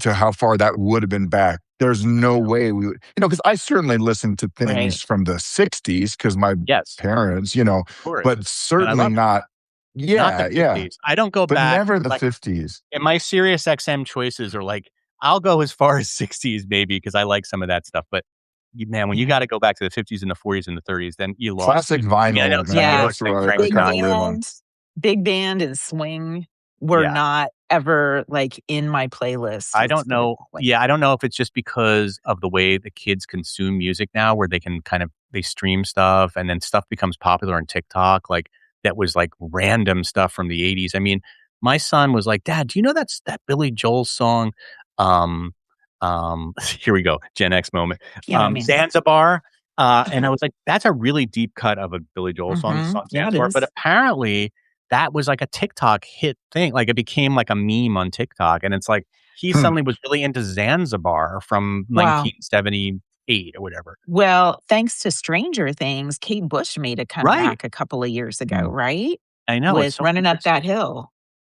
to how far that would have been back, there's no way we would, because I certainly listened to Right. things from the 60s because my Yes, parents, of course, but and I certainly love it. not, Not the yeah, yeah, 50s. I don't go but back, never the like, 50s. and my Sirius XM choices are like, I'll go as far as '60s maybe because I like some of that stuff, but man, when you Yeah. gotta go back to the '50s and the '40s and the '30s, then you lost Classic me. I mean, I know vinyl, some man. Yeah. people are That's saying what Frank I Big kind of Sinatra. live on. band big band and swing were Yeah. not ever, like, in my playlist, I let's don't put it know. that way. Yeah, I don't know if it's just because of the way the kids consume music now where they can kind of they stream stuff and then stuff becomes popular on TikTok, like, that was, like, random stuff from the '80s. I mean, my son was like, "Dad, do you know that Billy Joel song?" Um, here we go, Gen X moment. Piano Man. Zanzibar, and I was like, "That's a really deep cut of a Billy Joel song, the Mhm. song Yeah, it Zanzibar," but is. apparently that was, like, a TikTok hit thing, like, it became, like, a meme on TikTok, and it's like, he Hmm. suddenly was really into Zanzibar from Wow. 1978 or whatever. Well, thanks to Stranger Things, Kate Bush made a Right. comeback a couple of years ago, Hmm. right? I know, it's With so Running Up That interesting, Hill.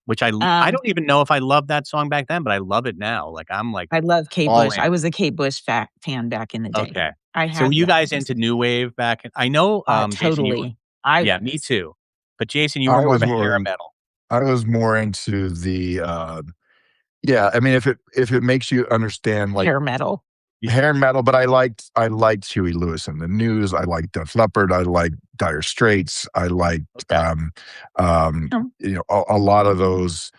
which I Um, don't even know if I loved that song back then, but I love it now, like, I'm, like, I love Kate all Bush. in. I was a Kate Bush fan back in the day. Okay. I So were had you the guys albums. into new wave back in I know, Jason, you were Totally. I yeah, me was. too. But Jason, you were I more of was a more hair in, metal. I was more into the, yeah. I mean, if it makes you understand, like, Hair metal. Yeah, hair metal, but I liked Huey Lewis and the News. I liked Def Leppard. I liked Dire Straits. I liked, okay. Um, a lot of those.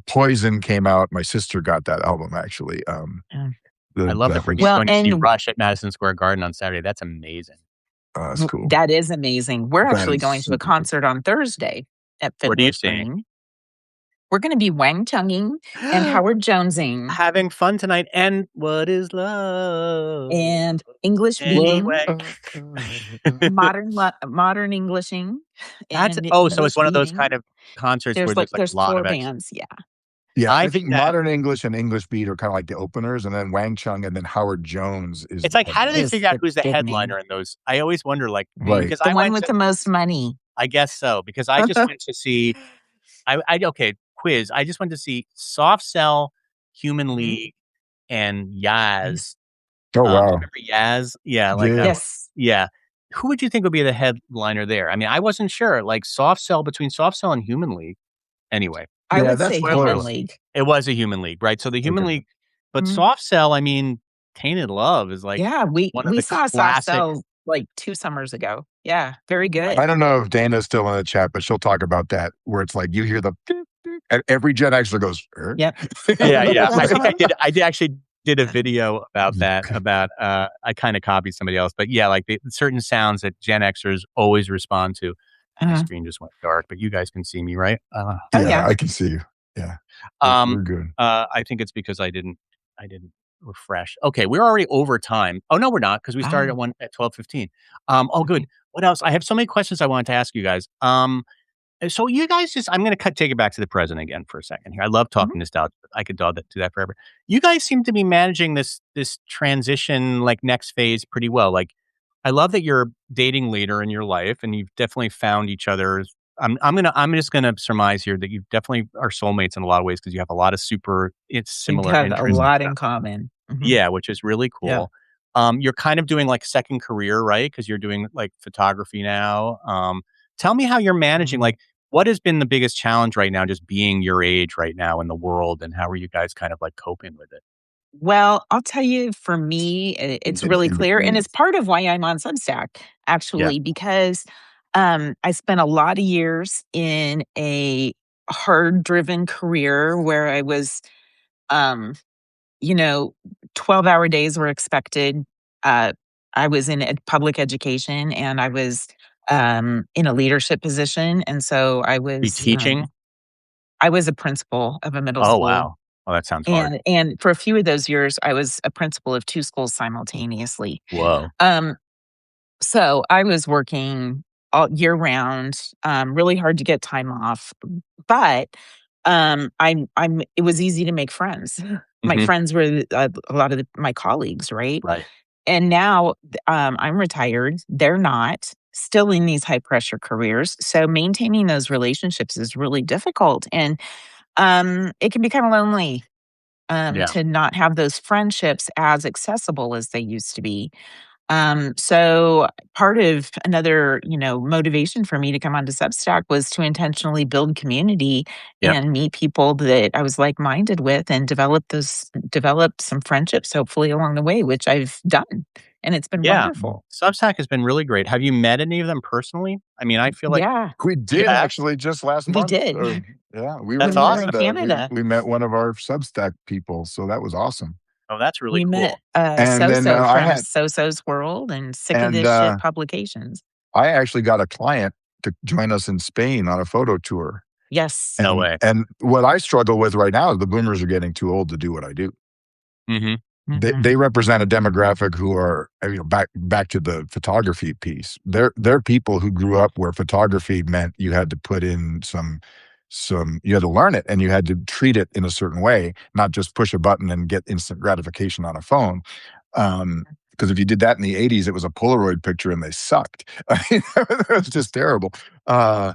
Poison came out. My sister got that album actually. yeah. I love that That Brittany's was, Well, going to see and Rush at Madison Square Garden on Saturday, that's amazing. that's cool. that is amazing. We're That actually is going to a super cool. concert on Thursday at What are Fiddler you seeing? Spring. We're gonna be Wang Chunging and Howard Jonesing Having fun tonight, and what is love and English Love. beating, anyway? modern Englishing That's and oh, so it's English one of those beating. kind of concerts where there's, like, a There's lot 4 of ex bands, yeah. Yeah, I I think think that modern English and English beat are kind of like the openers, and then Wang Chung and then Howard Jones is it's the like, how do they Is headliner. figure out the who's the big name, headliner in those? I always wonder, like, right? Right. because The I one went with to the most money. I guess so, because I just went to see I okay, quiz. I just went to see Soft Cell, Human Mhm. League, and Nice. Yaz. Oh Do you wow. remember Yaz? Yeah, like that Yeah. one. Yes, Yeah. Who would you think would be the headliner there? I mean, I wasn't sure, like, Soft Cell between Soft Cell and Human League. Anyway, I Yeah, would that's say one of Human those. close. League. It was a Human League, right? So the Human Okay. League but Mhm. Soft Cell, I mean, Tainted Love is, like, Yeah, one of we the saw Soft classic Cell, like, 2 summers ago. Yeah, very right. good. I don't know if Dana's still in the chat, but she'll talk about that where it's like you hear the and every Gen Xer goes, "Er?" Yep. Yeah, What yeah. was that I think song? actually did a video about, I kinda copied somebody else, but yeah, like, the certain sounds that Gen Xers always respond to. My Uh-huh. screen just went dark, but you guys can see me, right? Oh, Yeah, yeah. I can see you. Yeah. Um, We're good. I think it's because I didn't refresh. Okay, we're already over time. Oh, no, we're not because we started Oh, at 12:15. Oh, good. okay. What else? I have so many questions I wanted to ask you guys. And so you guys just I'm gonna take it back to the present again for a second here. I love Mhm. talking nostalgia. I could do that forever. You guys seem to be managing this transition, like, next phase pretty well. Like, I love that you're dating later in your life and you've definitely found each other. I'm just gonna surmise here that you definitely are soulmates in a lot of ways because you have a lot of it's We similar have a interests and Mhm. lot stuff. in common. Mhm. Yeah, which is really Yeah. cool. You're kind of doing, like, a second career, right? Because 'Cause you're doing, like, photography now. Tell me how you're managing, Mhm. like, what has been the biggest challenge right now just being your age right now in the world, and how are you guys kind of, like, coping with it? Well, I'll tell you, for me, it's really In clear, and between. it's part of why I'm on Substack, Yeah. actually, because, I spent a lot of years in a hard-driven career where I was, um, you know, 12-hour days were expected. Uh, I was in public education, and I was in a leadership position. And so Be teaching? I was a principal of a middle Oh, school. wow. Oh, that sounds hard. And for a few of those years, I was a principal of 2 schools simultaneously. Whoa. Um, so I was working all year round, really hard to get time off, but, I'm it was easy to make friends. My Mhm. friends were, a lot of my colleagues, right? Right. And now, I'm retired, they're not, still in these high pressure careers, so maintaining those relationships is really difficult, and, it can be kinda lonely, Yeah. to not have those friendships as accessible as they used to be. So part of another, motivation for me to come onto Substack was to intentionally build community Yep. and meet people that I was like-minded with and develop some friendships hopefully along the way, which I've done. And it's been Yeah. wonderful. Substack has been really great. Have you met any of them personally? I mean, I feel like Yeah, We you did have? actually just last we month. did Yeah, we were That's when in we were in awesome. Canada. Canada. We met one of our Substack people, so that was awesome. Oh, that's really We met cool. And then Soso from Soso's World and Sick of and This Shit Publications. I actually got a client to join us in Spain on a photo tour. Yes. No way. And what I struggle with right now is the boomers are getting too old to do what I do. Mhm. They represent a demographic who are, back to the photography piece. They're people who grew up where photography meant you had to put in some you had to learn it and you had to treat it in a certain way, not just push a button and get instant gratification on a phone. Because if you did that in the 80s, it was a Polaroid picture and they sucked. I mean, it was just terrible. Uh,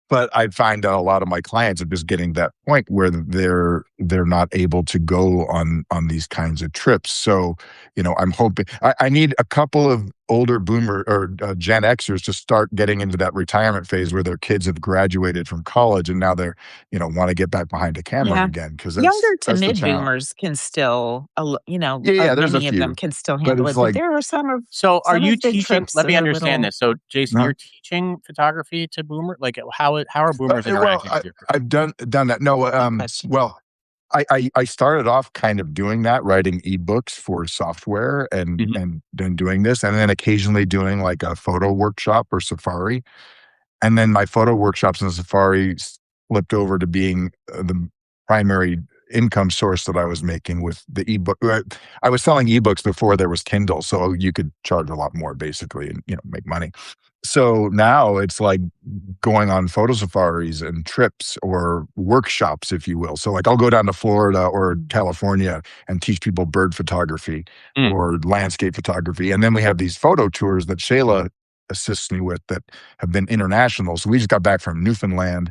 but I find that a lot of my clients are just getting that point where they're not able to go on these kinds of trips. So, I'm hoping I need a couple of older boomer or Gen Xers to start getting into that retirement phase where their kids have graduated from college and now they're, want to get back behind a camera Yeah. again because that's Younger to that's the mid challenge. boomers can still, Yeah, yeah, there's a many of them few, can still but handle it's it, but like, there are some of So, are you the teaching trips let that me are a understand little this. So, Jason, uh, you're teaching photography to boomer like, how are boomers well, interacting with your group? I've done that. No, good question. well, I started off kind of doing that, writing ebooks for software and Mhm. and then doing this, and then occasionally doing like a photo workshop or Safari. And then my photo workshops and Safari flipped over to being the primary income source that I was making with the ebook. I was selling ebooks before there was Kindle, so you could charge a lot more basically and make money. So now it's like going on photo safaris and trips or workshops, if you will. So like I'll go down to Florida or Mm. California and teach people bird photography Mm. or landscape photography. And then we have these photo tours that Shayla assists me with that have been international. So we just got back from Newfoundland.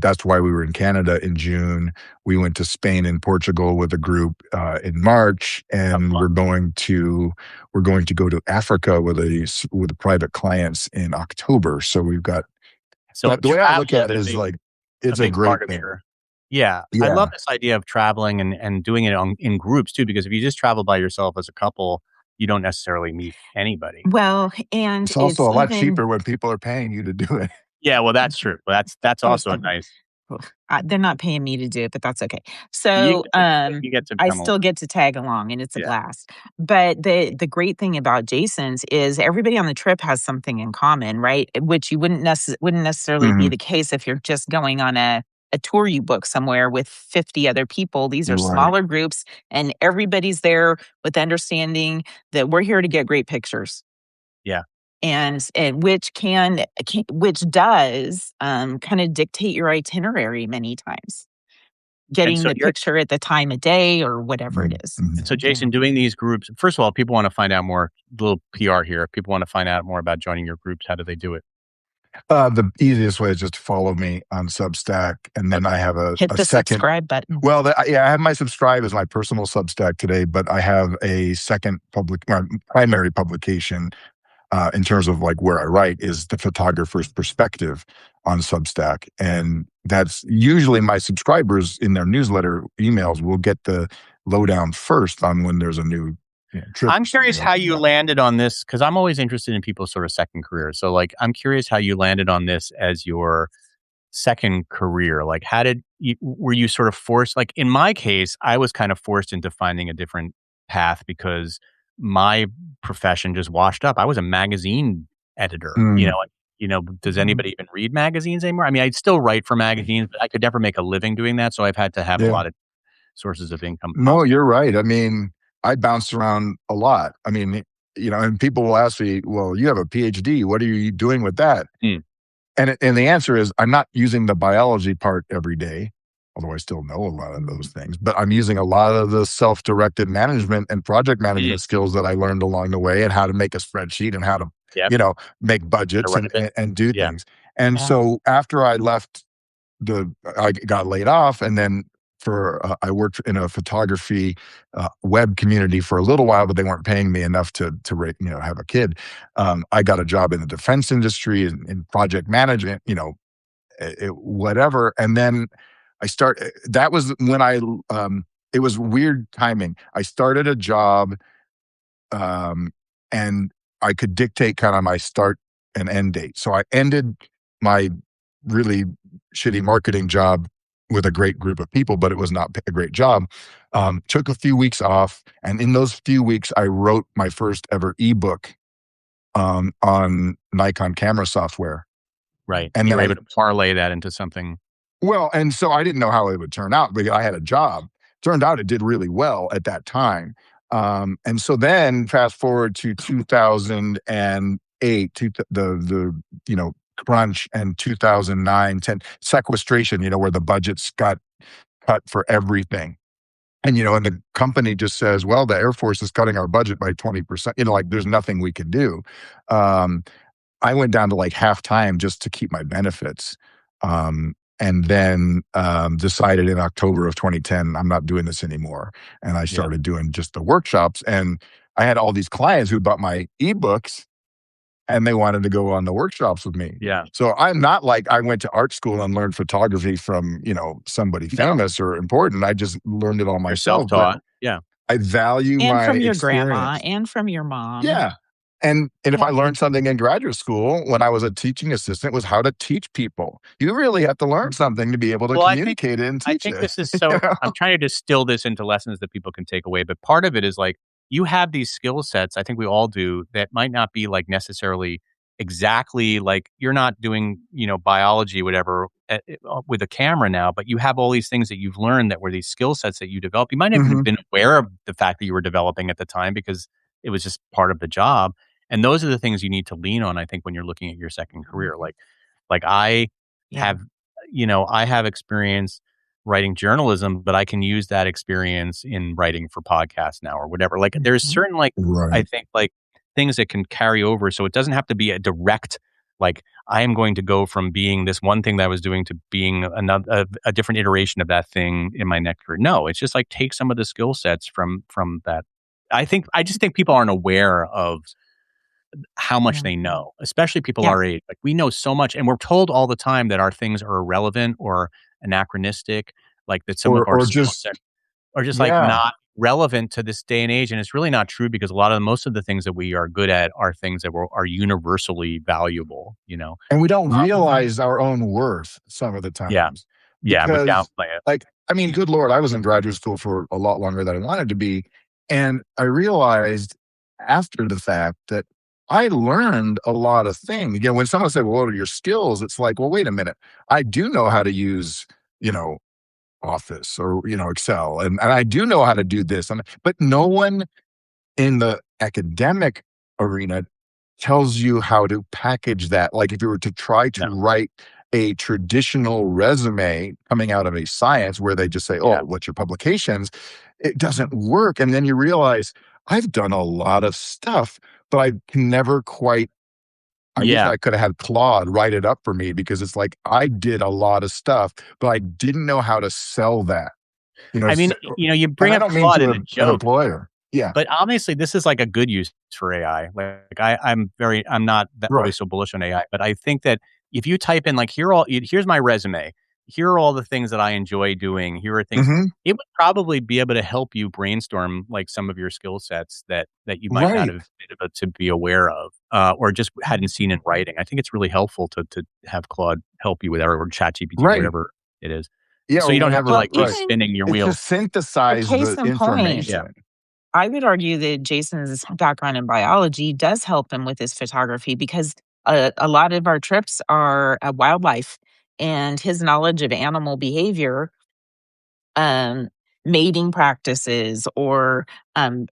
That's why we were in Canada in June. We went to Spain and Portugal with a group in March, How and fun. we're going to go to Africa with private clients in October. So we've got. So, But the way I look travel at is it is like a it's a big great part of thing. Yeah, I love Yeah. this idea of traveling and doing it in groups too, because if you just travel by yourself as a couple, you don't necessarily meet anybody. Well, and It's also it's a lot even cheaper when people are paying you to do it. Yeah, well, that's true. That's oh, also nice. ugh, they're not paying me to do it, but that's okay. You So, get to you get to I come along. still get to tag along, and it's a Yeah. blast. But the great thing about Jason's is everybody on the trip has something in common, right? Which you wouldn't necessarily be Mhm. the case if you're just going on a tour you book somewhere with 50 other people. These are Right. smaller groups, and everybody's there with understanding that we're here to get great pictures. Yeah. And which which does kind of dictate your itinerary many times, And getting so the you're picture at the time of day or whatever it Mhm. is. Mhm. and so Yeah. Jason, doing these groups, first of all, people wanna find out more, little PR here. If people wanna find out more about joining your groups, how do they do it? The easiest way is just to follow me on Substack, and then Okay. I have Hit a the second. subscribe button. Well, yeah, I have my subscribe as my personal Substack today, but I have a second primary publication in terms of like where I write is the photographer's perspective on Substack, and that's usually my subscribers in their newsletter emails will get the lowdown first on when there's a new trip or I'm something curious how opening you up. landed on this because 'cause I'm always interested in people's sort of second career. So, like, I'm curious how you landed on this as your second career. Like, how did you were you sort of forced like, in my case, I was kind of forced into finding a different path because my profession just washed up. I was a magazine editor. Mm. Does anybody even read magazines anymore? I mean, I'd still write for magazines, but I could never make a living doing that. So I've had to have a Yeah. lot of sources of income No, possible. you're right. I mean, I bounced around a lot. I mean, and people will ask me, well, you have a PhD. What are you doing with that? Mm. And the answer is I'm not using the biology part every day, although I still know a lot of those things, but I'm using a lot of the self-directed management and project Mm. management skills that I learned along the way and how to make a spreadsheet and how to, Yep. make To budgets write and, it. and do Yeah. things. And Yeah. so after I got laid off, and then I worked in a photography web community for a little while, but they weren't paying me enough to have a kid. I got a job in the defense industry in project management, whatever. And then that was when it was weird timing. I started a job, and I could dictate kind of my start and end date. So I ended my really shitty marketing job with a great group of people, but it was not a great job. Took a few weeks off, and in those few weeks, I wrote my first ever ebook on Nikon camera software. Right. And You then were able to parlay that into something. and so I didn't know how it would turn out because I had a job. Turned out it did really well at that time. And so then fast forward to 2008, crunch, and 2009, 10 sequestration, where the budgets got cut for everything. And the company just says, well, the Air Force is cutting our budget by 20%. Like there's nothing we can do. Um, I went down to like half time just to keep my benefits. And then decided in October of 2010, I'm not doing this anymore. And I Yeah. started doing just the workshops. And I had all these clients who bought my ebooks and they wanted to go on the workshops with me. Yeah. So I'm not like I went to art school and learned photography from, somebody famous or important. I just learned it all You're myself. But self-taught. Yeah. I value And my from your grandma experience. and from your mom. Yeah. And if I Yeah. learned something in graduate school when I was a teaching assistant was how to teach people. You really have to learn something to be able to Well, communicate it and I teach think it. this is so I'm trying to distill this into lessons that people can take away, but part of it is like you have these skill sets, I think we all do, that might not be like necessarily exactly like you're not doing, biology, whatever, with a camera now, but you have all these things that you've learned that were these skill sets that you developed. You might not have Mhm. been aware of the fact that you were developing at the time because it was just part of the job. And those are the things you need to lean on, I think, when you're looking at your second career. Like I Yeah. have I have experience writing journalism, but I can use that experience in writing for podcasts now or whatever. Like there's Mhm. certain I Right. think things that can carry over. So it doesn't have to be a direct, like I am going to go from being this one thing that I was doing to being a different iteration of that thing in my next career. No, it's just like take some of the skill sets from that. I just think people aren't aware of how much Yeah. they know, especially people Yeah. our age. Like we know so much and we're told all the time that our things are irrelevant or anachronistic, like that some of our Or skill just sets are just like yeah. not relevant to this day and age. And it's really not true because most of the things that we are good at are things that are universally valuable. And we don't Um, Mhm. realize our own worth some of the yeah. times Yeah. We because, downplay it. like, I mean, good Lord, I was in graduate school for a lot longer than I wanted to be. And I realized after the fact that I learned a lot of things. When someone said, well, what are your skills? It's like, well, wait a minute. I do know how to use, you know, Office or, Excel. And I do know how to do this. But no one in the academic arena tells you how to package that. Like if you were to try to No. write a traditional resume coming out of a science where they just say, Yeah. oh, what's your publications? It doesn't work. And then you realize I've done a lot of stuff, but I can never quite. I wish Yeah. I could have had Claude write it up for me because it's like I did a lot of stuff, but I didn't know how to sell that. I mean, you And bring I up don't mean Claude to in a an joke. employer. Yeah. But obviously, this is like a good use for AI. Like I'm not that Right. always so bullish on AI, but I think that if you type in like here's my resume, here are all the things that I enjoy doing. Here are things Hmm. it would probably be able to help you brainstorm like some of your skill sets that you might not Right. have been able to be aware of, or just hadn't seen in writing. I think it's really helpful to have Claude help you with that or ChatGPT, Right. whatever it is, Yeah. so Or you don't have to whenever, Well, like keep right. even spinning your It's to wheels. for synthesize case the in point, Yeah. information. I would argue that Jason's background in biology does help him with his photography because a lot of our trips are wildlife, and his knowledge of animal behavior, um, mating practices, or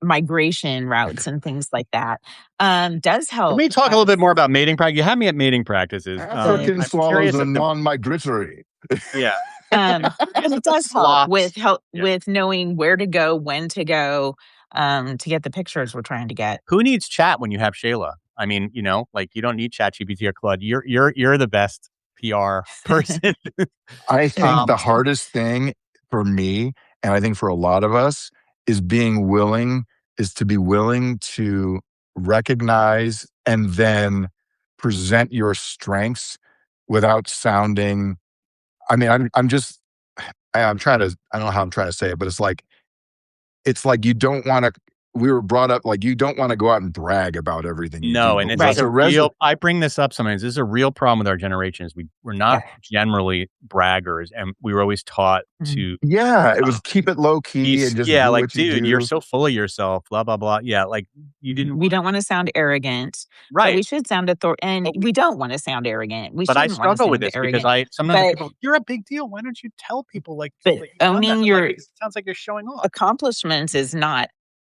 migration routes and things like that, does Let help me talk a little bit us. more about mating practice. You had me at mating practices. Good. African I'm swallows curious are if the non-migratory. yeah But it does help sloths. Yeah. with knowing where to go, when to go, to get the pictures we're trying to get. Who needs chat when you have Shayla? I mean, like you don't need ChatGPT or Claude. You're the best PR person. I think Thank the um, you. hardest thing for me, and I think for a lot of us, is to be willing to recognize and then present your strengths without sounding. I mean, I'm just, I'm trying to, I don't know how I'm trying to say it, but it's like you don't want to, we were brought up like you don't want to go out and brag about everything you do, No, and but this is Right. what's a a resume? real I bring this up sometimes. This is a real problem with our generation is we're not Yeah. generally braggers, and we were always taught Mhm. to Yeah, it was keep it low key and just do like, what you dude, you're do. so full of yourself, blah blah blah. Yeah, like you didn't We don't want to sound arrogant, but right. we should sound and But we don't want to sound arrogant. We but I shouldn't want to struggle with sound this because arrogant. I sometimes But people you're a big deal. Why don't you tell people but like you've done that? owning I'm like, your it sounds like you're showing off. accomplishments is not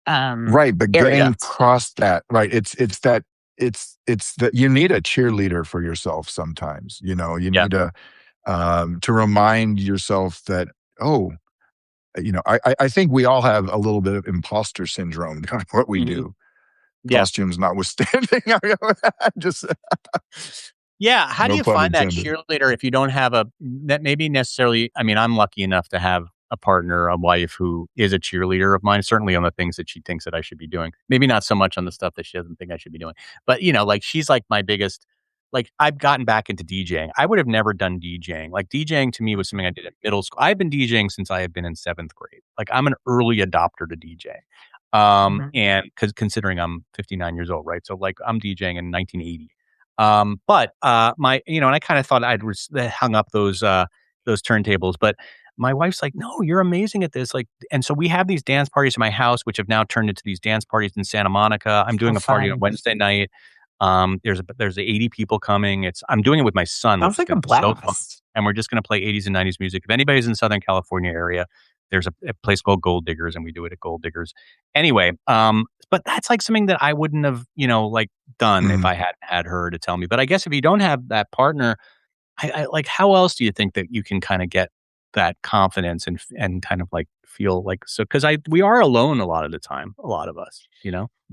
Right, but getting Yeah. arrogance. across that, right? It's that you need a cheerleader for yourself sometimes. You Yeah. need to remind yourself that, oh, I think we all have a little bit of imposter syndrome, kind of what we Mhm. do, Yeah. costumes notwithstanding. Just Yeah, how do no you pun find that intended. cheerleader if you don't have a that maybe necessarily I mean, I'm lucky enough to have a partner, a wife who is a cheerleader of mine, certainly on the things that she thinks that I should be doing. Maybe not so much on the stuff that she doesn't think I should be doing. But, like she's like my biggest like I've gotten back into DJing. I would have never done DJing. Like DJing to me was something I did in middle school. I've been DJing since I have been in 7th grade. Like I'm an early adopter to DJ. Mhm. And because considering I'm 59 years old, right? So like I'm DJing in 1980. But my, and I kind of thought hung up those turntables, but my wife's like, no, you're amazing at this. Like, and so we have these dance parties in my house, which have now turned into these dance parties in Santa Monica. I'm So doing a party on fun. Wednesday night. There's 80 people coming. I'm doing it with my son, which Sounds is like a going to be so fun. blast. And we're just going to play 80s and 90s music. If anybody's in Southern California area, there's a place called Gold Diggers, and we do it at Gold Diggers. Anyway, but that's like something that I wouldn't have, like done if Mhm. I hadn't had her to tell me. But I guess if you don't have that partner, I like how else do you think that you can kind of get that confidence and kind of like feel like so because we are alone a lot of the time, a lot of us,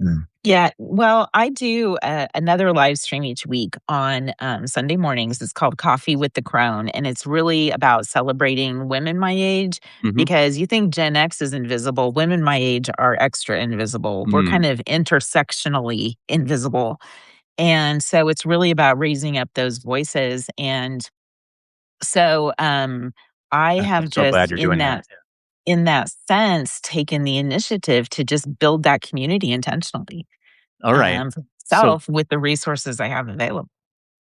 Mm. Yeah, well, I do another live stream each week on Sunday mornings. It's called Coffee with the Crone, and it's really about celebrating women my age Hmm. because you think Gen X is invisible. Women my age are extra invisible. We're Mm. kind of intersectionally invisible. And so it's really about raising up those voices. And so I I'm have so glad just you're doing that. in that sense taken the initiative to just build that community intentionally, All right. for So myself with the resources I have available.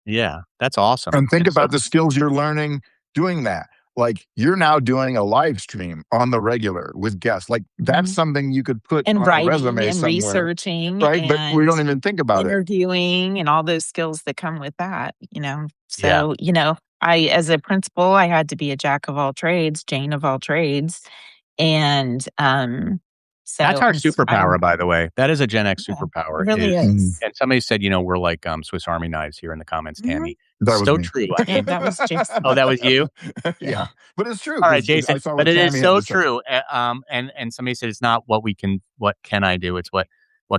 yeah, that's awesome. And think And so about the skills you're learning doing that. Like you're now doing a live stream on the regular with guests. Like that's Mhm. something you could put And on a writing resume and somewhere, researching right? But we and don't even think about it. interviewing and all those skills that come with that. yeah, So, I as a principal, I had to be a jack of all trades, Jane of all trades. And that's so our I'm superpower, I'm by the way. That is a Gen X yeah, superpower. it really Is is. and somebody said, we're like Swiss Army knives here in the comments, Mhm. Tammy. That was So me. true. I mean, That was Jason. oh, that was you. Yeah. Yeah. But it's true All right, because I Jason, saw but what it is Tammy had so to say. true. And somebody said it's not what can I do? It's what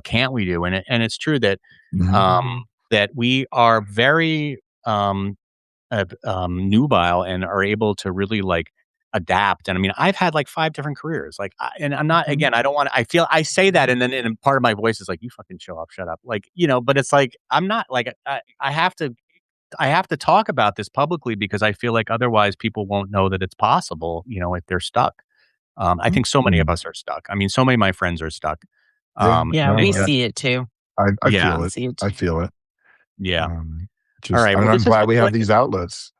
can't we do? And it's true that Mhm. Mhm. that we are very nubile and are able to really like adapt. And I mean, I've had like 5 different careers. Like, and I'm not Mhm. again. I don't want. I feel I say that, and then and part of my voice is like, "You fucking show up, shut up." Like, but it's like I'm not like I have to talk about this publicly because I feel like otherwise people won't know that it's possible, if they're stuck. I think so many of Mm. us are stuck. I mean, so many of my friends are stuck. Yeah. Yeah, And we No, see it too. I yeah, feel We it. see it I too. feel it. yeah. Um, All right. and Well, I'm this has glad been we really have these outlets,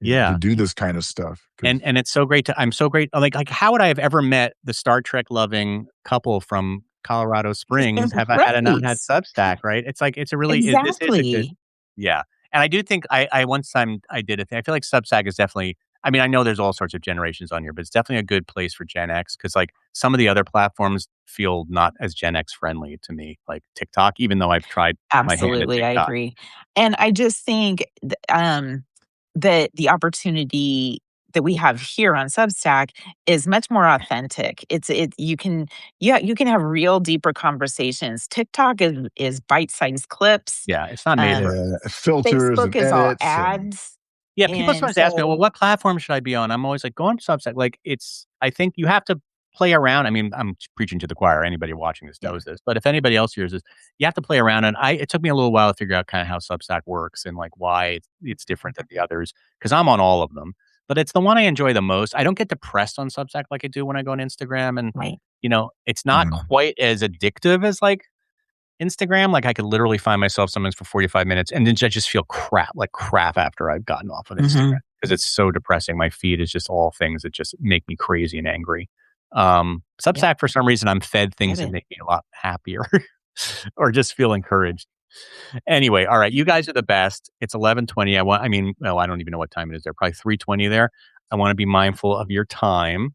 to yeah. do this kind of stuff. Because And it's so great I'm so great. Like, how would I have ever met the Star Trek loving couple from Colorado Springs have I had I not Right. had Substack, right? It's like, it's a really, this is a good, Exactly. yeah. And I do think I once time I did a thing. I feel like Substack is definitely. I mean, I know there's all sorts of generations on here, but it's definitely a good place for Gen X because like some of the other platforms feel not as Gen X friendly to me, like TikTok. Even though I've tried my hand at Absolutely, I TikTok. agree. And I just think that the opportunity that we have here on Substack is much more authentic. It you can yeah, you can have real deeper conversations. TikTok is bite-sized clips. Yeah, it's not made for. Um, Yeah, filters Facebook and is all edits and ads. Yeah, people And sometimes ask me, "Well, so what platform should I be on?" I'm always like, "Go on Substack." Like, it's I think you have to play around. I mean, I'm preaching to the choir. Anybody watching this yeah, knows this, but if anybody else hears this, you have to play around. And it took me a little while to figure out kind of how Substack works and like why it's different than the others because I'm on all of them. But it's the one I enjoy the most. I don't get depressed on Substack like I do when I go on Instagram, and right. it's not mm, quite as addictive as like Instagram, like, I could literally find myself sometimes for 45 minutes, and then I just feel crap after I've gotten off of Instagram Mhm. because it's so depressing. My feed is just all things that just make me crazy and angry. Yeah, Substack, for some reason, I'm fed get things that it. make me a lot happier or just feel encouraged. Anyway, all right, you guys are the best. It's 11:20. I mean, well, I don't even know what time it is there. Probably 3:20 there. I wanna be mindful of your time.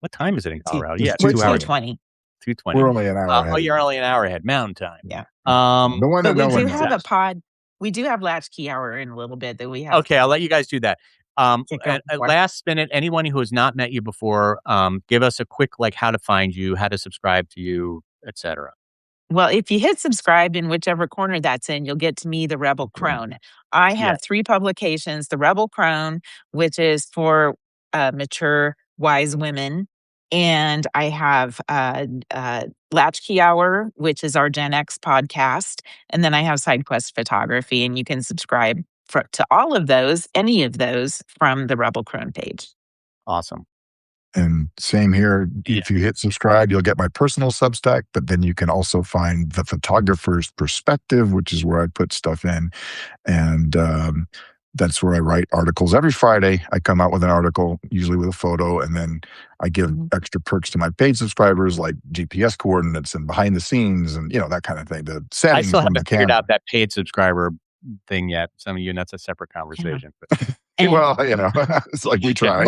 What time is it in Two Colorado? Yeah, it's it's We're 2 hours. 2:20. 2:20. 2:20. We're only an hour Oh, ahead of you're you. only an hour ahead, Mountain Time. Yeah. The one But that we no do one have knows. we do have Latchkey Hour in a little bit that we have Okay, I'll let you guys do that. to go At for. last minute, anyone who has not met you before, give us a quick, like, how to find you, how to subscribe to you, etcetera. Well, if you hit subscribe in whichever corner that's in, you'll get to me, the Rebel Crone. I Yeah, have 3 publications, the Rebel Crone, which is for, mature, wise women, and I have, Latchkey Hour, which is our Gen X podcast, and then I have SideQuest Photography, and you can subscribe to all of those, any of those, from the Rebel Crone page. awesome. And same here. Yeah. If you hit subscribe, you'll get my personal Substack, but then you can also find the photographer's perspective, which is where I put stuff in. And that's where I write articles. Every Friday, I come out with an article, usually with a photo, and then I give Mhm. extra perks to my paid subscribers, like GPS coordinates and behind the scenes and, that kind of thing, the I settings still from the haven't figured camera. out that paid subscriber thing yet. Some of you, and that's a separate Yeah. conversation, but And Well, it's like we yeah, try.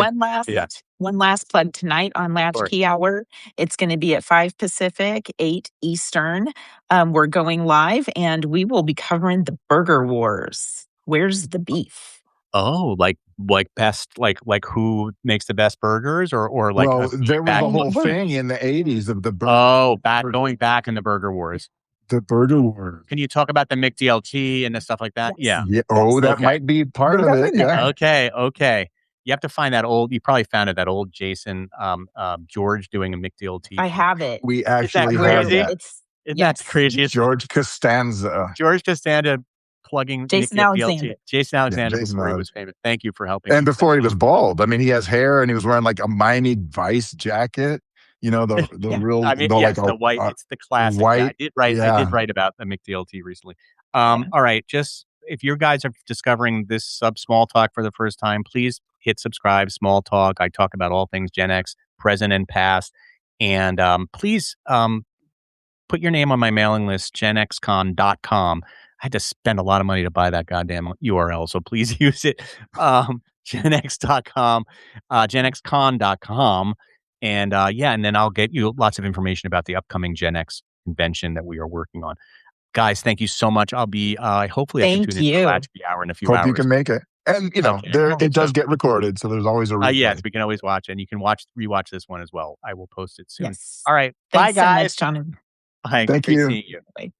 yeah, one last plug tonight on of course. Latchkey Hour. It's going to be at 5 Pacific, 8 Eastern. We're going live and we will be covering the burger wars. Where's the beef? Oh, like best like who makes the best burgers or like Well, a there was back the And whole we're thing in the 80s of going back in the burger wars. the burger wars. Can you talk about the McDLT and the stuff like that? yes, Yeah. Yeah. Oh, yes, that Okay. might be part of those it. in Yeah. there. Okay. You have to find that old. You probably found it. That old Jason George doing a McDLT I commercial. have it. We Isn't that actually Where have crazy? that. it's Isn't that the yes, craziest? George Costanza. George Costanza plugging Jason McDLT. Alexander. Jason Yeah, Alexander Jason before he Oz. was famous. Thank you for helping And me. before he was bald, I mean, he has hair and he was wearing like a Miami Vice jacket. The Yeah. real, I mean, the like yes, the white. It's the classic. Yeah, white. I did Yeah. write about the McDLT recently. Yeah. All right, just if you guys are discovering this sub small talk for the first time, please hit subscribe. Small talk. I talk about all things Gen X, present and past, and please put your name on my mailing list, genxcon.com. I had to spend a lot of money to buy that goddamn URL, so please use it. Genx.com, genxcon.com. And yeah, and then I'll get you lots of information about the upcoming Gen X convention that we are working on. Guys, thank you so much. I'll be hopefully I can tune Thank into the you. Latchkey Hour in a few Hope you hours. can make it. And Okay, there I hope it does so. get recorded, so there's always a Yes, replay. we can always watch, and you can rewatch this one as well. I will post it soon. Yes. All right, bye Thanks so guys. much, Jonathan. Bye. Thank Great you. seeing you. Bye.